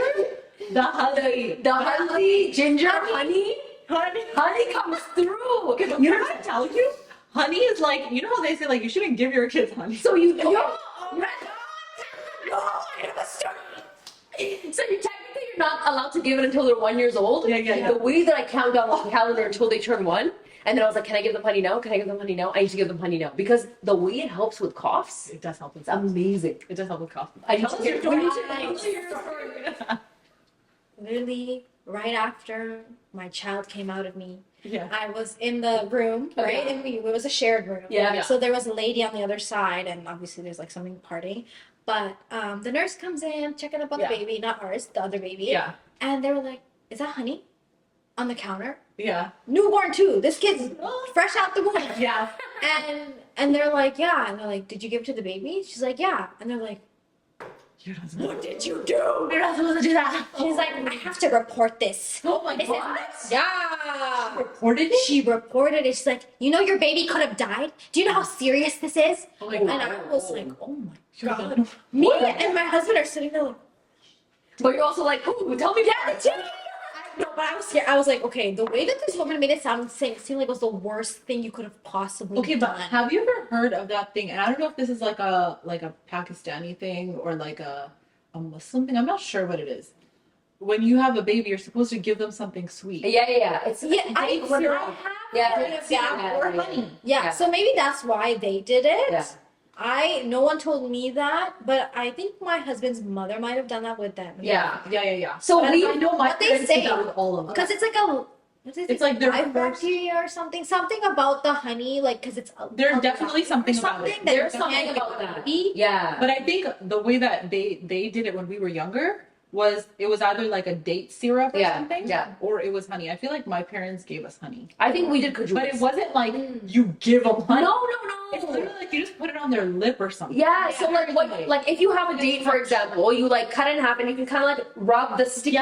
the honey, The honey, ginger, honey, honey comes through. Okay, but you know what I tell you? Honey is like, you know how they say like you shouldn't give your kids honey. So you Oh my God. No, I have a story. So you technically you're not allowed to give it until they're 1 year old. Yeah. The way that I count down the calendar until they turn 1, and then I was like, can I give them honey now? Can I give them honey now? I need to give them honey now because the way it helps with coughs, It does help with it's amazing. It does help with cough. I need Tell to us your get- story. we need to- Tell us your story. Literally, right after my child came out of me, Yeah. I was in the room, right? Okay. And it was a shared room. Yeah. So there was a lady on the other side, and obviously there's like something partying. But the nurse comes in, checking up on Yeah. the baby, not ours, the other baby. Yeah. And they were like, "Is that honey?" On the counter. Yeah. Newborn too. This kid's fresh out the womb. Yeah. And they're like, "Yeah." And they're like, "Did you give it to the baby?" She's like, "Yeah." And they're like, You're not supposed What to, did you do? you're not supposed to do that. She's like, I have to report this. Oh my This god. is yeah. Reported it? She reported it. She's like, you know, your baby could have died. Do you know how serious this is? Oh my And god. I was like, oh my You're god. gonna- Me and my husband are sitting there like, But you're also like, ooh, tell me yeah, no, but I was scared. I was like, okay, the way that this woman made it seemed like it was the worst thing you could have possibly Okay, done. but have you ever heard of that thing? And I don't know if this is like a Pakistani thing or like a Muslim thing. I'm not sure what it is. When you have a baby, you're supposed to give them something sweet. Yeah. It's Yeah, I dates have or- heard Yeah, of that. Or honey. Yeah, so maybe that's why they did it. Yeah. No one told me that, but I think my husband's mother might have done that with them. Yeah. So But we I know my what they parents say- did that with all of us. Because it's like a It's like their live first- bacteria or something about the honey, like because it's There's definitely something about it. that there's you something can't about give a that. baby. Yeah. But I think the way that they did it when we were younger was it was either like a date syrup or Yeah, something, yeah. or it was honey. I feel like my parents gave us honey, I think we did kajus. but it wasn't like you give them honey. No. It's literally like you just put it on their lip or something. Yeah, so like if you have a date, for example, you like cut it in half and you can kind of like rub the sticky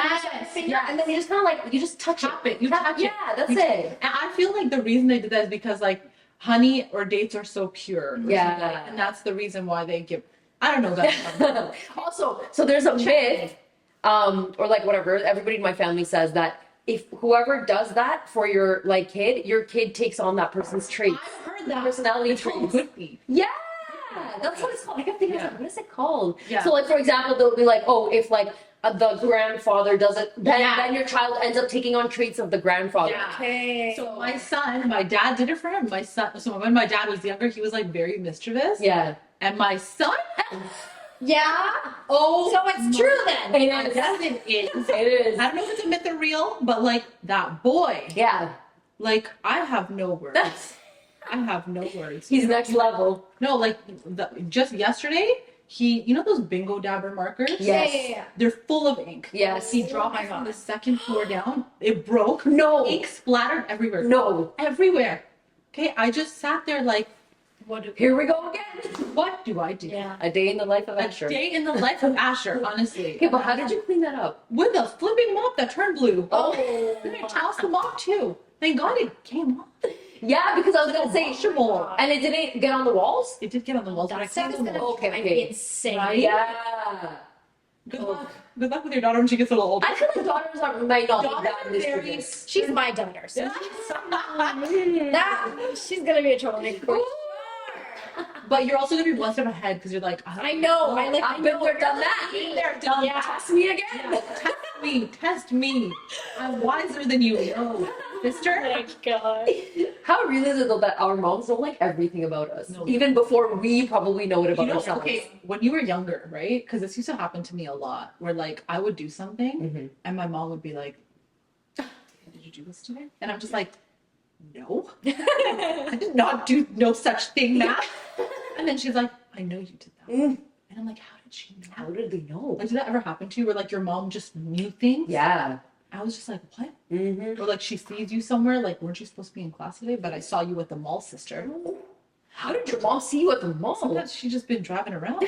finger, and then you just kind of like you just touch Tap it. You touch it. Yeah, that's You- it. And I feel like the reason they did that is because like honey or dates are so pure. or Yeah. something like- and that's the reason why they give. I don't know that. Also, so there's a myth, or like whatever. Everybody in my family says that if whoever does that for your like kid, your kid takes on that person's traits. I've heard that. Personality It's called traits. good feed. Yeah, that's what it's called. I kept thinking, I was Yeah. like, what is it called? Yeah. So, like, for example, they'll be like, oh, if like the grandfather does it, then your child ends up taking on traits of the grandfather. Yeah. Okay. So my son, my dad did it for him. My son, so when my dad was younger, he was like very mischievous. Yeah. And my son, Yeah. oh, So it's true then. It is. yes, it is. It is. I don't know if it's a myth or real, but like that boy, Yeah. like I have no words. I have no words. He's next level. No, like just yesterday, you know those bingo dabber markers? Yes. Yeah. They're full of ink. Yes. He dropped it from the second floor down. It broke. No. Ink splattered everywhere. No. Everywhere. Okay, I just sat there like, Here we go again. what do I do? Yeah. A day in the life of A Asher. day in the life of Asher, honestly. Okay, but how did you clean that up? With a flipping mop that turned blue. Oh. Then I tossed the mop too. Thank God it came off. Yeah, because I was gonna say, washable. and it didn't get on the walls. It did get on the walls, but I That stuff can't is on the gonna walls. Okay, drive okay. me insane. Right? Yeah. Good luck. Good luck with your daughter when she gets a little older. I feel like daughters might not Daughters be that are very- mischievous. She's my daughter, so Yeah. that she's gonna be a troublemaker. But you're also gonna be one step ahead because you're like, I know. I like. I've been there, done that. been there, done Yeah. that. Test me again. Test me. I'm wiser than you. No, sister. my god. How real is it though that our moms know like everything about us, No. even before we probably know it about You know, ourselves? okay, when you were younger, right? Because this used to happen to me a lot, where like I would do something Mhm. and my mom would be like, "Did you do this today?" And I'm just like, "No, I did not do no such thing, Matt." And then she's like, "I know you did that," Mm. and I'm like, "How did she know?" How did they know? Like, did that ever happen to you, where like your mom just knew things? Yeah. I was just like, "What?" Mm-hmm. Or like she sees you somewhere, like, weren't you supposed to be in class today? But I saw you with the mall sister. How did your mom see you at the mall? Sometimes she just been driving around.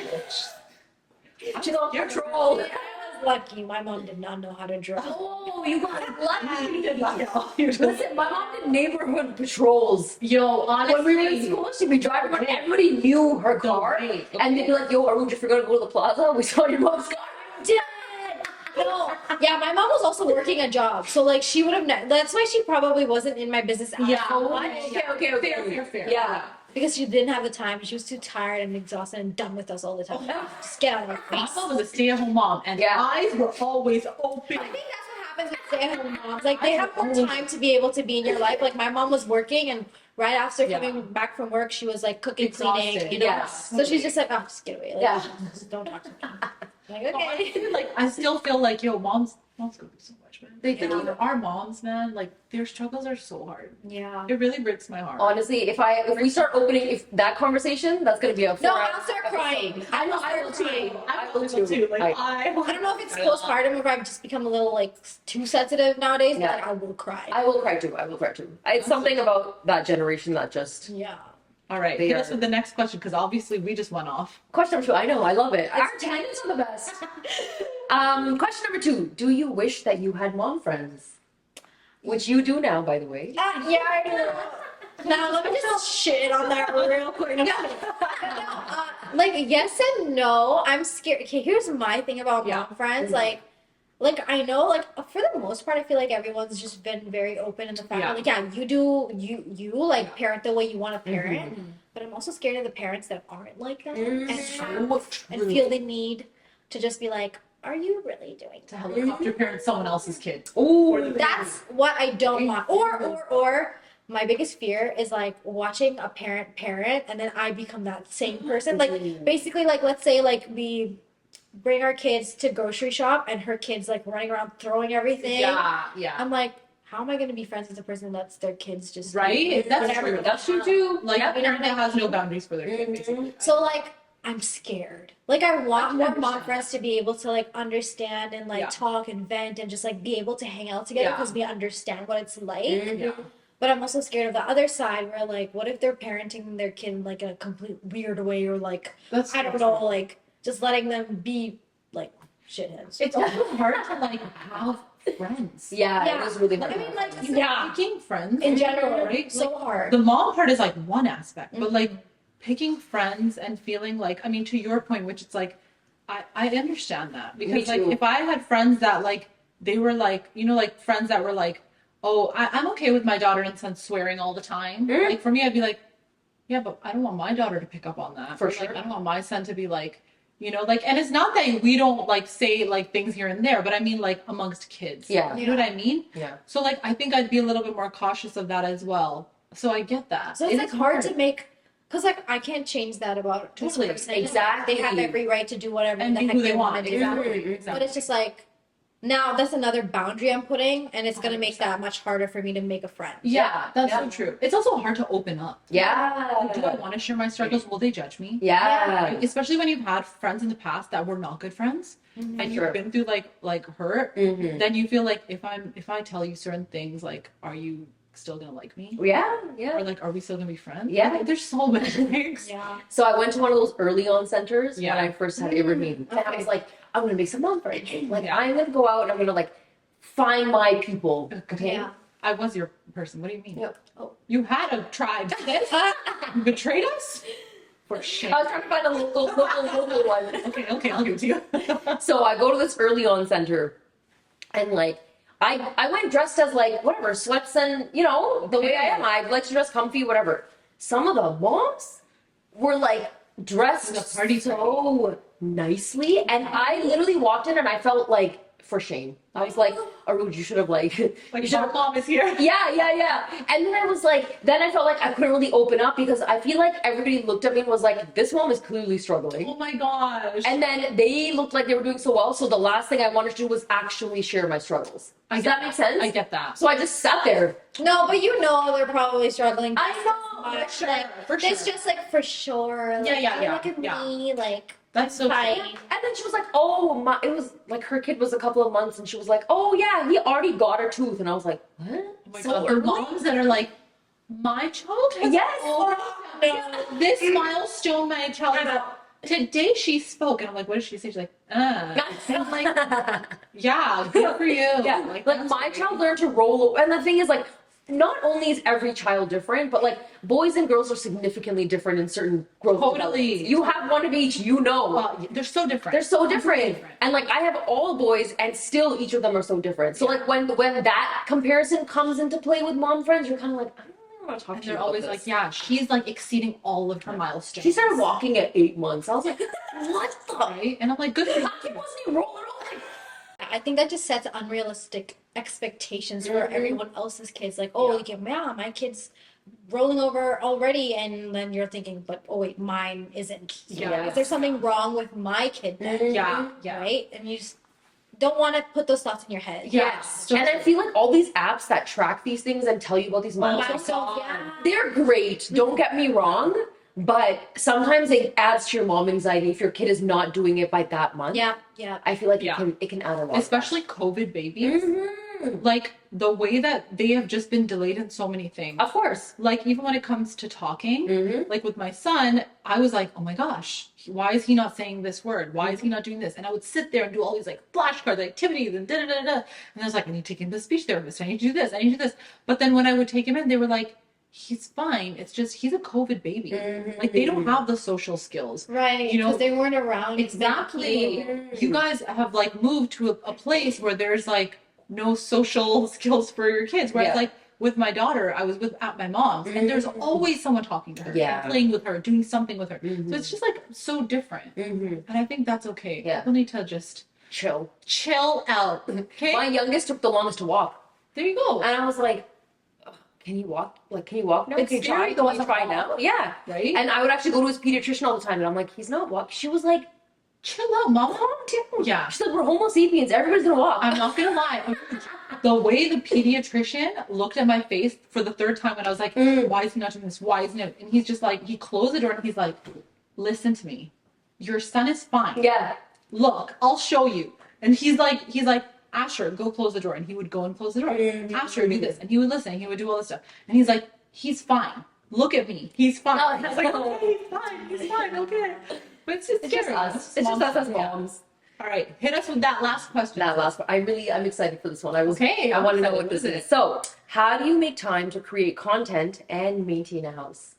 She's on patrol. I was lucky. My mom did not know how to drive. Oh, you got lucky. You're Listen, my mom did neighborhood patrols. Yo, honestly, When we were in school, she'd be driving around. Everybody knew her car, way. and they'd be like, "Yo, Arun, you forgot to go to the plaza. We saw your mom's car." Dad! No. Yeah, my mom was also working a job, so like she would have. That's why she probably wasn't in my business as Yeah. much. Okay. Fair. Yeah. Because she didn't have the time. She was too tired and exhausted and done with us all the time. Just get out of our face. Mama was a stay-at-home mom, and Yeah. eyes were always open. I think that's what happens with stay-at-home moms. Like they have more time to be able to be in your life. Like my mom was working, and right after Yeah. coming back from work, she was like cooking, cleaning. Exhausted. You know. Yes. So she's just like, oh, just get away. Like, Yeah. just don't talk to me. Like okay. Honestly, like I still feel like moms go through so much, man. They do. And our moms, man, like their struggles are so hard. Yeah. It really breaks my heart. Honestly, if we start opening that conversation, that's gonna be a No, 4 hour I'll start episode. crying. I know, I will too. I will too. Like I don't know if it's postpartum or if I've just become a little like too sensitive nowadays, Yeah. but I will cry. I will cry too. It's something about that generation that just Yeah. All right, They hit us are- with the next question because obviously we just went off. Question number 2. I know, I love it. Our tangents are the best. Question number 2. Do you wish that you had mom friends? Which you do now, by the way. Yeah, I do. Now let me just shit on that real quick. No, like yes and no. I'm scared. Okay, here's my thing about Yeah. mom friends. Like I know, like for the most part, I feel like everyone's just been very open in the fact that, like, yeah, you do you like parent the way you want to parent. But I'm also scared of the parents that aren't like that and feel the need to just be like, are you really doing To helicopter parent someone else's kid. Ooh, That's what I don't want. Or my biggest fear is like watching a parent and then I become that same person. Like basically, like let's say like we bring our kids to grocery shop and her kids like running around throwing everything. Yeah. I'm like, how am I gonna be friends with a person that lets their kids just Right? That's whatever. true. That's true too. Like Yeah. a parent that has no boundaries for their kid, basically. So like I'm scared. Like I want can more mom understand. friends to be able to like understand and like Yeah. talk and vent and just like be able to hang out together Yeah. because we understand what it's like. Yeah. But I'm also scared of the other side where like what if they're parenting their kid in like a complete weird way or like That's I don't know, like just letting them be like shitheads. It's also hard to like have friends. Yeah, it is really hard. I mean, like, Yeah. Picking friends in general, right? so Like, hard. the mom part is like one aspect, but like picking friends and feeling like, I mean, to your point, which it's like, I understand that because like too. if I had friends that like they were like, you know, like friends that were like, oh, I'm okay with my daughter and son swearing all the time. Like for me, I'd be like, yeah, but I don't want my daughter to pick up on that. For Or, like, sure. I don't want my son to be like, you know, like, and it's not that we don't like say like things here and there, but I mean like amongst kids. Yeah. You know what I mean? Yeah. So like I think I'd be a little bit more cautious of that as well. So I get that. So it's It like is hard to make, because like I can't change that about this Totally. person. Exactly. They have every right to do whatever and the be heck who they want. want to do. Exactly. But it's just like now that's another boundary I'm putting, and it's gonna make that much harder for me to make a friend. Yeah, that's Yeah. so true. It's also hard to open up. Yeah. Like, do I want to share my struggles? Will they judge me? Yeah. Right? Especially when you've had friends in the past that were not good friends, and Sure. you've been through like hurt. Then you feel like if I tell you certain things, like, are you still gonna like me? Yeah. Yeah. Or like, are we still gonna be friends? Yeah. Like, there's so many things. Yeah. So I went to one of those early on centers Yeah. when I first had Avery baby. And I Okay. was like, I'm gonna make some mom friends. Like Yeah. I'm gonna go out and I'm gonna like find my people. Okay. Yeah. I was your person. What do you mean? Yep. Oh. You had a tribe. You betrayed us? For shame. I was trying to find a local one. Okay, I'll give it to you. So I go to this early on center and like I went dressed as like whatever, sweats and you know, the way I am. I like to dress comfy, whatever. Some of the moms were like dressed The party so nicely and I literally walked in and I felt like for shame. I was like, Aruj, you should have like Like, you should my have mom is here. yeah. And then I was like, then I felt like I couldn't really open up because I feel like everybody looked at me and was like, this mom is clearly struggling. Oh my gosh. And then they looked like they were doing so well. So the last thing I wanted to do was actually share my struggles. I Does get that make sense? I get that. So I just sat there. No, but you know they're probably struggling. I know. Much. For sure, Like, for it's sure. just like for sure. Like, Yeah. Look at Yeah. me, like That's so fine. true. And then she was like, oh, my, it was like her kid was a couple of months and she was like, oh yeah, he already got a tooth. And I was like, what? Oh my So god, the early? moms that are like, my child has Yes. already this milestone, my child has today she spoke, and I'm like, what did she say? She's like, And I'm like, yeah, good for you. Yeah, like that's my great. child learned to roll over. And the thing is, like, not only is every child different, but like boys and girls are significantly different in certain growth. Totally. developments. You have one of each, you know. Well, they're so different. They're so different. different. And like I have all boys and still each of them are so different. So like when that comparison comes into play with mom friends, you're kind of like, I don't want to talk And to you they're about always this. like, yeah, she's like exceeding all of her milestones. She started walking at 8 months. I was like, what the? right? And I'm like, good for you. How kid wasn't even rolling over? I think that just sets unrealistic expectations for everyone else's kids. Like, oh, like, yeah, my kid's rolling over already, and then you're thinking, but oh wait, mine isn't. Yeah. Is there something wrong with my kid then? Yeah. Right? And you just don't want to put those thoughts in your head. Yes. so And I true. feel like all these apps that track these things and tell you about these milestones, So, yeah. they're great. Don't get me wrong. But sometimes it adds to your mom anxiety if your kid is not doing it by that month. Yeah, yeah. I feel like Yeah. it can add a lot. Especially COVID babies. Mhm. Like the way that they have just been delayed in so many things. Of course. Like even when it comes to talking, like with my son, I was like, oh my gosh, why is he not saying this word? Why is he not doing this? And I would sit there and do all these like flashcards, activities, and da da da da. And I was like, I need to take him to the speech therapist. I need to do this. I need to do this. But then when I would take him in, they were like, he's fine. It's just he's a COVID baby. Like they don't have the social skills, Right, You know, because they weren't around. exactly. You guys have like moved to a place where there's like no social skills for your kids. Whereas Yeah. like with my daughter, I was at my mom's, and there's always someone talking to her, Yeah. playing with her, doing something with her. So it's just like so different, and I think that's okay. Yeah. People need to just Chill. chill out. Okay, My youngest took the longest to walk. there you go. And I was like, "Ugh, can you walk? Like, can you walk now? It's Can you try? scary Go going on, try to now. walk. Yeah. Right? And I would actually go to his pediatrician all the time. And I'm like, he's not walking. She was like, Chill out, mama. calm down. Yeah. She's like, we're Homo sapiens. Everybody's going to walk. I'm not gonna lie. The way the pediatrician looked at my face for the third time when I was like, why is he not doing this? Why isn't it? And he's just like, he closed the door and he's like, listen to me. Your son is fine. Yeah. Look, I'll show you. And he's like, Asher, go close the door. And he would go and close the door. Asher, do this. And he would listen. And he would do all this stuff. And he's like, he's fine. Look at me. He's fine. Oh, I was like, okay, he's fine. He's fine. Okay. But it's just It's just scary. us. It's just us as Yeah. moms. All right. Hit us with that last question. That last one. I'm excited for this one. Okay, I I'm want to know excited. what this What is is. it? So, how do you make time to create content and maintain a house?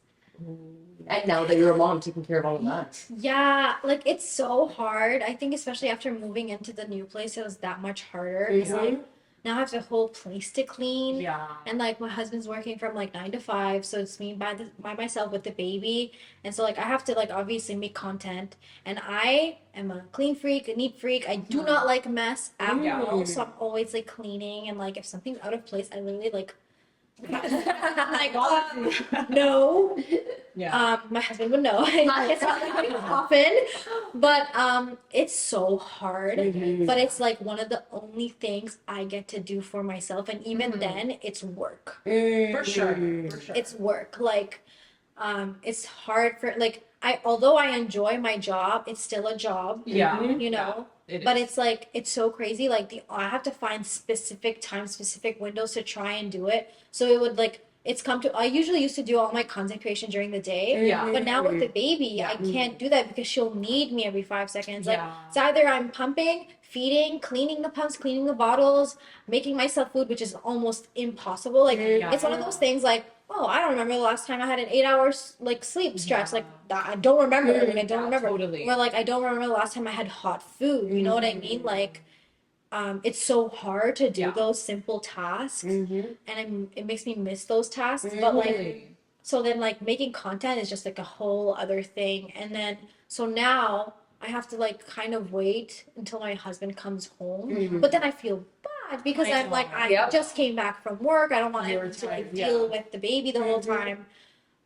And now that you're a mom, taking care of all of that. Yeah, like it's so hard. I think especially after moving into the new place, it was that much harder. 'Cause, like, now I have the whole place to clean. Yeah. And like my husband's working from like 9 to 5, so it's me by myself with the baby. And so like I have to like obviously make content. And I am a clean freak, a neat freak. I do not like mess at all. So I'm always like cleaning, and like if something's out of place, I literally like like no. Yeah. My husband would know. It's not like often, but it's so hard. But it's like one of the only things I get to do for myself, and even then, it's work. For sure. For sure. It's work. Like, it's hard for like although I enjoy my job, it's still a job. Yeah. You know. It But is. it's like it's so crazy. Like I have to find specific times, specific windows to try and do it. So it would like it's come to. I usually used to do all my content creation during the day. Yeah. But now with the baby, I can't do that because she'll need me every 5 seconds. Like Yeah. it's either I'm pumping, feeding, cleaning the pumps, cleaning the bottles, making myself food, which is almost impossible. Like it's one of those things. Like I don't remember the last time I had an 8 hour like sleep stretch. Like I don't remember. Like, I don't remember. totally. Or like I don't remember the last time I had hot food. You know what I mean? Like it's so hard to do Yeah. those simple tasks, and it makes me miss those tasks. But like so then like making content is just like a whole other thing. And then so now I have to like kind of wait until my husband comes home. But then I feel bad because I I'm like know. I just came back from work. I don't want You're him to like tired, deal with the baby the whole time.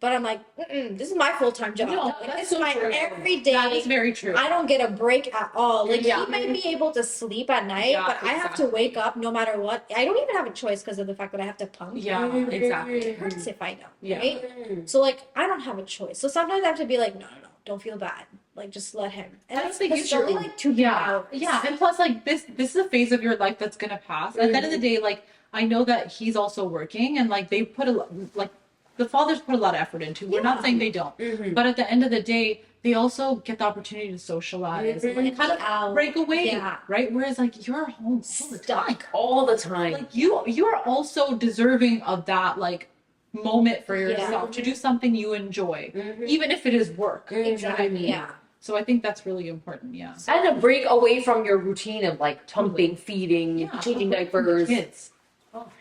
But I'm like, this is my full-time job. No, Like, that's this so is my true. everyday. That is very true. I don't get a break at all. Like Yeah. he may be able to sleep at night, Yeah, but I have to wake up no matter what. I don't even have a choice because of the fact that I have to pump. Yeah, exactly. It hurts if I don't. Yeah. Right? So like I don't have a choice. So sometimes I have to be like, no, don't feel bad. Like just let him. And I it's, think it's you only should. like 2 Yeah. hours. Yeah. And plus like this is a phase of your life that's gonna pass. At the end of the day, like I know that he's also working, and like they put like the fathers put a lot of effort into. We're not saying they don't. But at the end of the day, they also get the opportunity to socialize and like, kind of out. break away. Yeah. Right? Whereas like you're home all the time. Stuck. All the time. Like you are also deserving of that like moment for yourself to do something you enjoy, even if it is work. You know what I mean? Yeah. So I think that's really important. Yeah. And a break away from your routine of like pumping, feeding, Yeah, changing like, for the diapers. kids.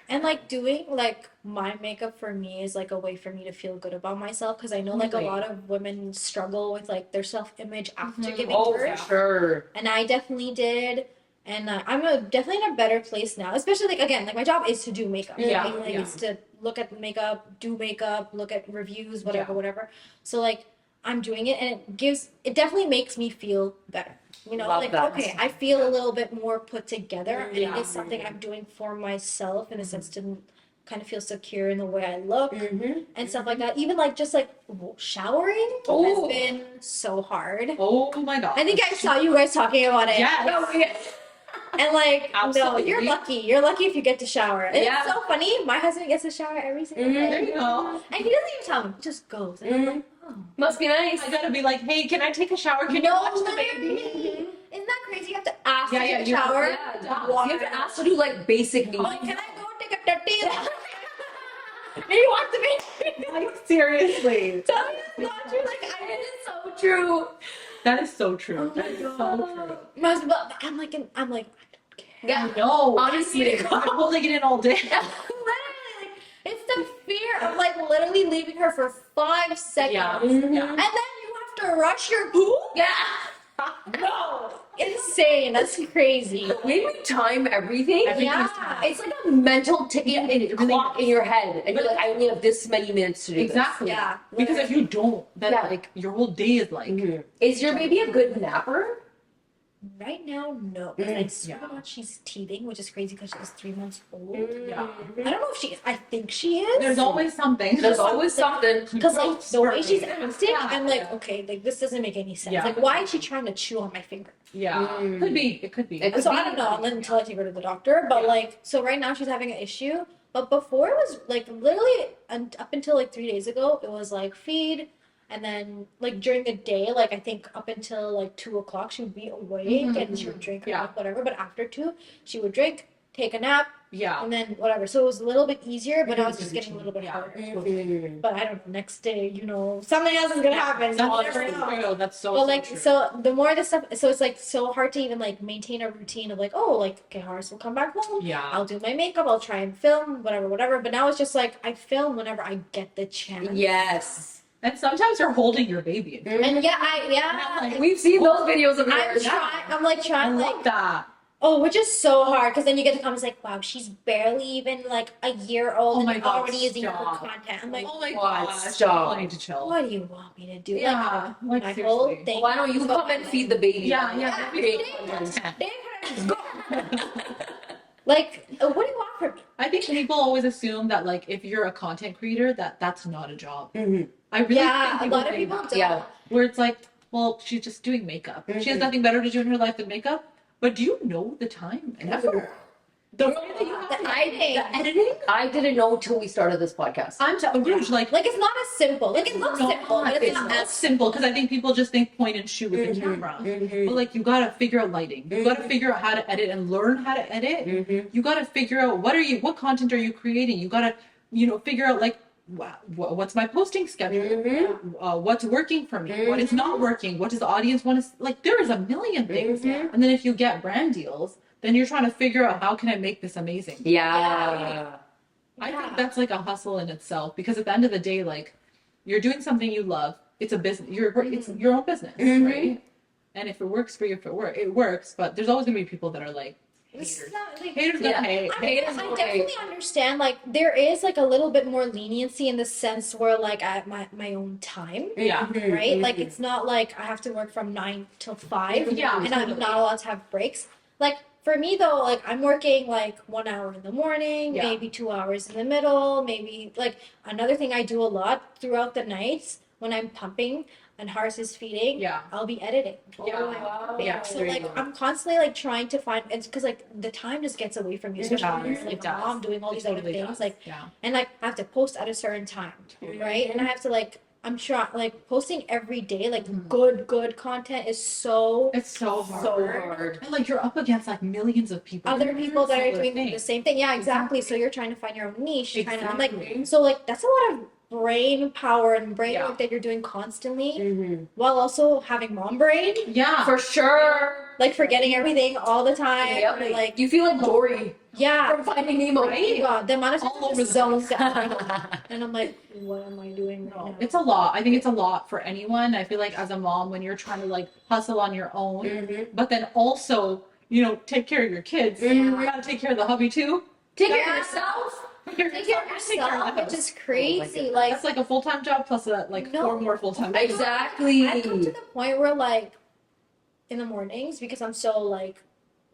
And like doing like my makeup for me is like a way for me to feel good about myself, because I know like a Totally. lot of women struggle with like their self-image after giving Oh, birth. for sure. And I definitely did. And I'm definitely in a better place now. Especially like again, like my job is to do makeup. Yeah, Right? Like yeah. it's to look at makeup, do makeup, look at reviews, whatever, Yeah. whatever. So like I'm doing it, and it definitely makes me feel better. You know, Love like that. okay, I feel a little bit more put together, and Yeah. it is something I'm doing for myself in a sense to kind of feel secure in the way I look and stuff like that. Even like just like showering has been so hard. Oh my god. I think I saw you guys talking about it. Yes. And like, no, Absolutely. you're lucky. You're lucky if you get to shower. And Yeah. it's so funny. My husband gets to shower every single Mhm. There day. you go. And he doesn't even tell me. He just goes. And I'm like, oh. Must be nice. I gotta be like, hey, can I take a shower? Can you No, watch the literally. baby? Isn't that crazy? You have to ask Yeah, to yeah, take a you- shower. Yeah, Wow. you have to ask to do like basic needs. Like, can I go take a tutty? Maybe watch the baby. Like, seriously. Tell me it's not true. Like, It is so true. That is so true. Oh That my is so God. true. But I'm like, I don't care. Yeah. No, Honestly. I'm holding it in all day. Literally, like, it's the fear of like literally leaving her for 5 seconds. Yeah. Mhm. Yeah. And then you have to rush your poop? Yeah. No. Insane. That's crazy. When you time everything, Everything's Yeah. it's like a mental ticket It really clock is. in your head. And you're like, I only have this many minutes to do Exactly. Yeah. Because if you don't, then Yeah. like your whole day is like. this. Mhm. Is your baby a good napper? Right now, no. Because I swear Yeah. to God, she's teething, which is crazy because she's 3 months old. Yeah. I don't know if she is. I think she is. There's always something. There's always something. Because like the way she's acting, Yeah. I'm like, okay, like this doesn't make any sense. Yeah. Like, why is she trying to chew on my finger? Yeah. Mm. Could be. It could be. It could So be. I don't know until I take her to the doctor. But Yeah. like, so right now she's having an issue. But before it was like literally up until like 3 days ago, it was like feed, and then like during the day, like I think up until like 2 o'clock, she would be awake and she would drink her Yeah. milk, whatever. But after 2, she would drink, take a nap, Yeah. and then whatever. So it was a little bit easier, but It now was it's just easy getting a to- little bit yeah. harder. Mhm. But I don't know. Next day, something else is gonna happen. That's You never so know. true. That's so, But so like, true. so the more this stuff, so it's like so hard to even like maintain a routine of like, oh, like okay, Horace will come back home. Yeah. I'll do my makeup. I'll try and film, whatever. But now it's just like I film whenever I get the chance. Yes. And sometimes you're holding your baby. And yeah, Like, We've seen those videos of I'm yours. trying. I'm like I trying love like that. which is so hard because then you get the comments like, wow, she's barely even like a year old Oh my and God, already using her stop. content. I'm like, Oh my God, gosh. stop. I need to chill. what do you want me to do? Yeah. Like my seriously. whole thing. Why don't you come and feed the baby? Yeah, yeah. Yeah. Maybe Go. Like, what do you want from me? I think people always assume that like if you're a content creator that's not a job. Mhm. I really Yeah, a think lot of think people that. don't. Yeah. Where it's like, well, she's just doing makeup. She has Mhm. nothing better to do in her life than makeup. But do you know the time and effort? The way that you have The to editing. the editing? I didn't know till we started this podcast. I'm Rouge, like Like, it's not as simple. Like, it looks simple, but it's not as as simple because I think people just think point and shoot with the camera. But like you gotta figure out lighting. You gotta figure out how to edit and learn how to edit. You gotta figure out what content are you creating. You gotta figure out like what's my posting schedule. What's working for me. What is not working. What does the audience want to like? There is a million things. And then if you get brand deals, then you're trying to figure out how can I make this amazing. Yeah. I think that's like a hustle in itself because at the end of the day, like you're doing something you love. It's a business. It's your own business, right? And if it works for you, it works. But there's always gonna be people that are like It's haters. not, like, Haters Yeah. gonna hate. I definitely understand. Like, there is like a little bit more leniency in the sense where like I have my own time, Yeah. right? Like, it's not like I have to work from 9 till 5, Yeah, and I'm totally. not allowed to have breaks. Like, for me though, like I'm working like 1 hour in the morning, Yeah. maybe 2 hours in the middle, maybe like another thing I do a lot throughout the nights when I'm pumping and Hars is feeding. Yeah. I'll be editing. Yeah. wow. Yeah. So like I'm constantly like trying to find, it's because like the time just gets away from you, It especially when does, you're it like a does. mom doing all It these totally other things. does. Like, yeah. and like I have to post at a certain time, right? And I have to like I'm trying like posting every day, like good content is so It's so hard. So hard. And like you're up against like millions of people. other people that are Similar doing thing. the same thing. Yeah, exactly. So you're trying to find your own niche. Trying to, I'm Exactly. like, so like that's a lot of brain power and brain Yeah. work that you're doing constantly, Mhm. while also having mom brain, Yeah. For sure. like forgetting everything all the time. Yep. And, like, You feel like Dory yeah. from Finding Nemo. Oh my God, the amount of All times over I'm the zoned out, and I'm like, what am I doing right No, now? it's a lot. I think it's a lot for anyone. I feel like as a mom, when you're trying to like hustle on your own, but then also, take care of your kids, you gotta take care of the hubby too. Take care of yourself. Take care of Take care of yourself, the which house. is crazy. God. Like, That's like a full-time job plus like No. 4 more full-time jobs. Exactly. I've come to the point where like in the mornings, because I'm so like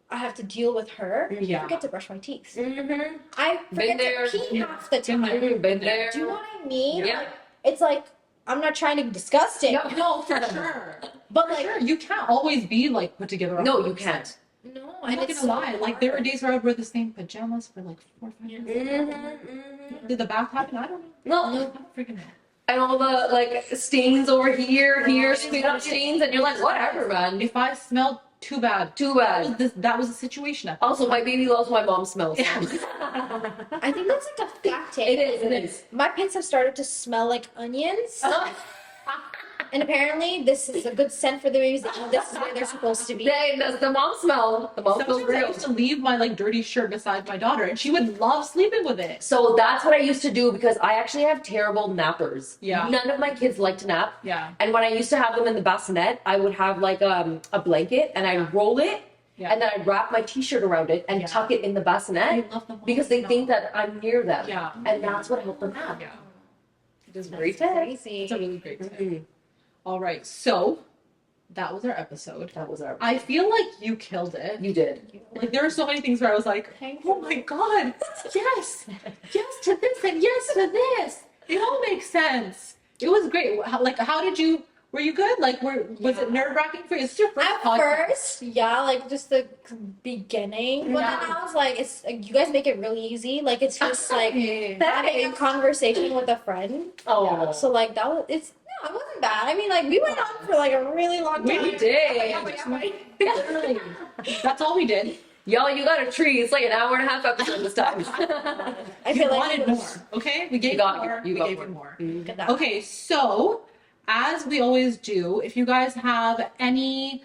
I have to deal with her, I Yeah. forget to brush my teeth. Mm-hmm. I forget there. to pee half the Been time. there. Been there. Do you know what I mean? Yeah. Like, it's like I'm not trying to be disgusting, Yep. No, for sure. but For like sure. You can't always be like put together. No, 100%. you can't. No, I'm and not it's gonna so lie. Like there were hard. days where I would wear the same pajamas for like 4 or 5 days. Did the bath happen? I don't know. No. I don't freaking know. And all the like stains over here, clean up stains, and you're like, whatever, man. If I smelled too bad, Too bad. that was a situation. Also, my baby loves my mom's smells. I think that's like a fact. It is. My pants have started to smell like onions. And apparently, this is a good scent for the babies. This is where they're supposed to be. That's the mom smell. The mom smells Sometimes I real. used to leave my like dirty shirt beside my daughter, and she would love sleeping with it. So that's what I used to do because I actually have terrible nappers. Yeah. None of my kids like to nap. Yeah. And when I used to have them in the bassinet, I would have like a blanket and I'd roll it. Yeah. And then I'd wrap my t-shirt around it and tuck it in the bassinet I love the because they think that I'm near them. Yeah. And that's what helped them nap. Yeah. It is Great great. tip. Crazy. It's a really great tip. Mhm. All right, so that was our episode. That was our. I feel like you killed it. You did. Like there are so many things where I was like, oh my god, yes, yes to this and yes to this. It all makes sense. It was great. How did you? Were you good? Like, was it nerve wracking for you? It's your first At podcast. first, yeah, like just the beginning. But then I was like, it's you guys make it really easy. Like it's just like having a conversation with a friend. Oh. So like that was it wasn't bad. I mean, like we went on for like a really long time. We did. Literally. That's all we did. Y'all, you got a treat. It's like an hour and a half episode this time. I You feel like wanted it more, was okay? We gave You got- more. you we got gave more. you more. good that. Okay, so as we always do, if you guys have any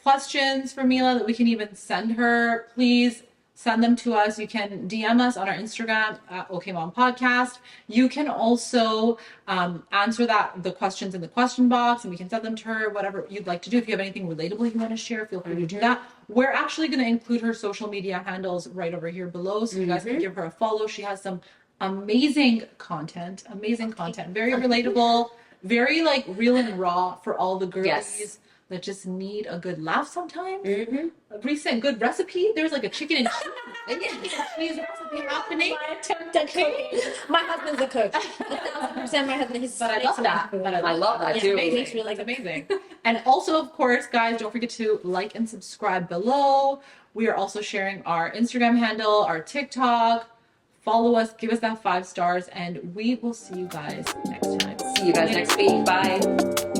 questions for Mila that we can even send her, please send them to us. You can DM us on our Instagram at OK Mom Podcast. You can also answer the questions in the question box, and we can send them to her. Whatever you'd like to do. If you have anything relatable you want to share, feel free to do that. We're actually going to include her social media handles right over here below, so you guys can give her a follow. She has some amazing content, very relatable, very like real and raw for all the girlies Yes. that just need a good laugh sometimes. Mm-hmm. A recent good recipe. There's like a chicken and cheese recipe happening. My attempt at cooking. My husband's a cook. 1,000% my husband. He's But I love that. I love that It's too. amazing. It's really It's amazing. And also, of course, guys, don't forget to like and subscribe below. We are also sharing our Instagram handle, our TikTok. Follow us, give us that 5 stars, and we will see you guys next time. See you guys next week. Bye.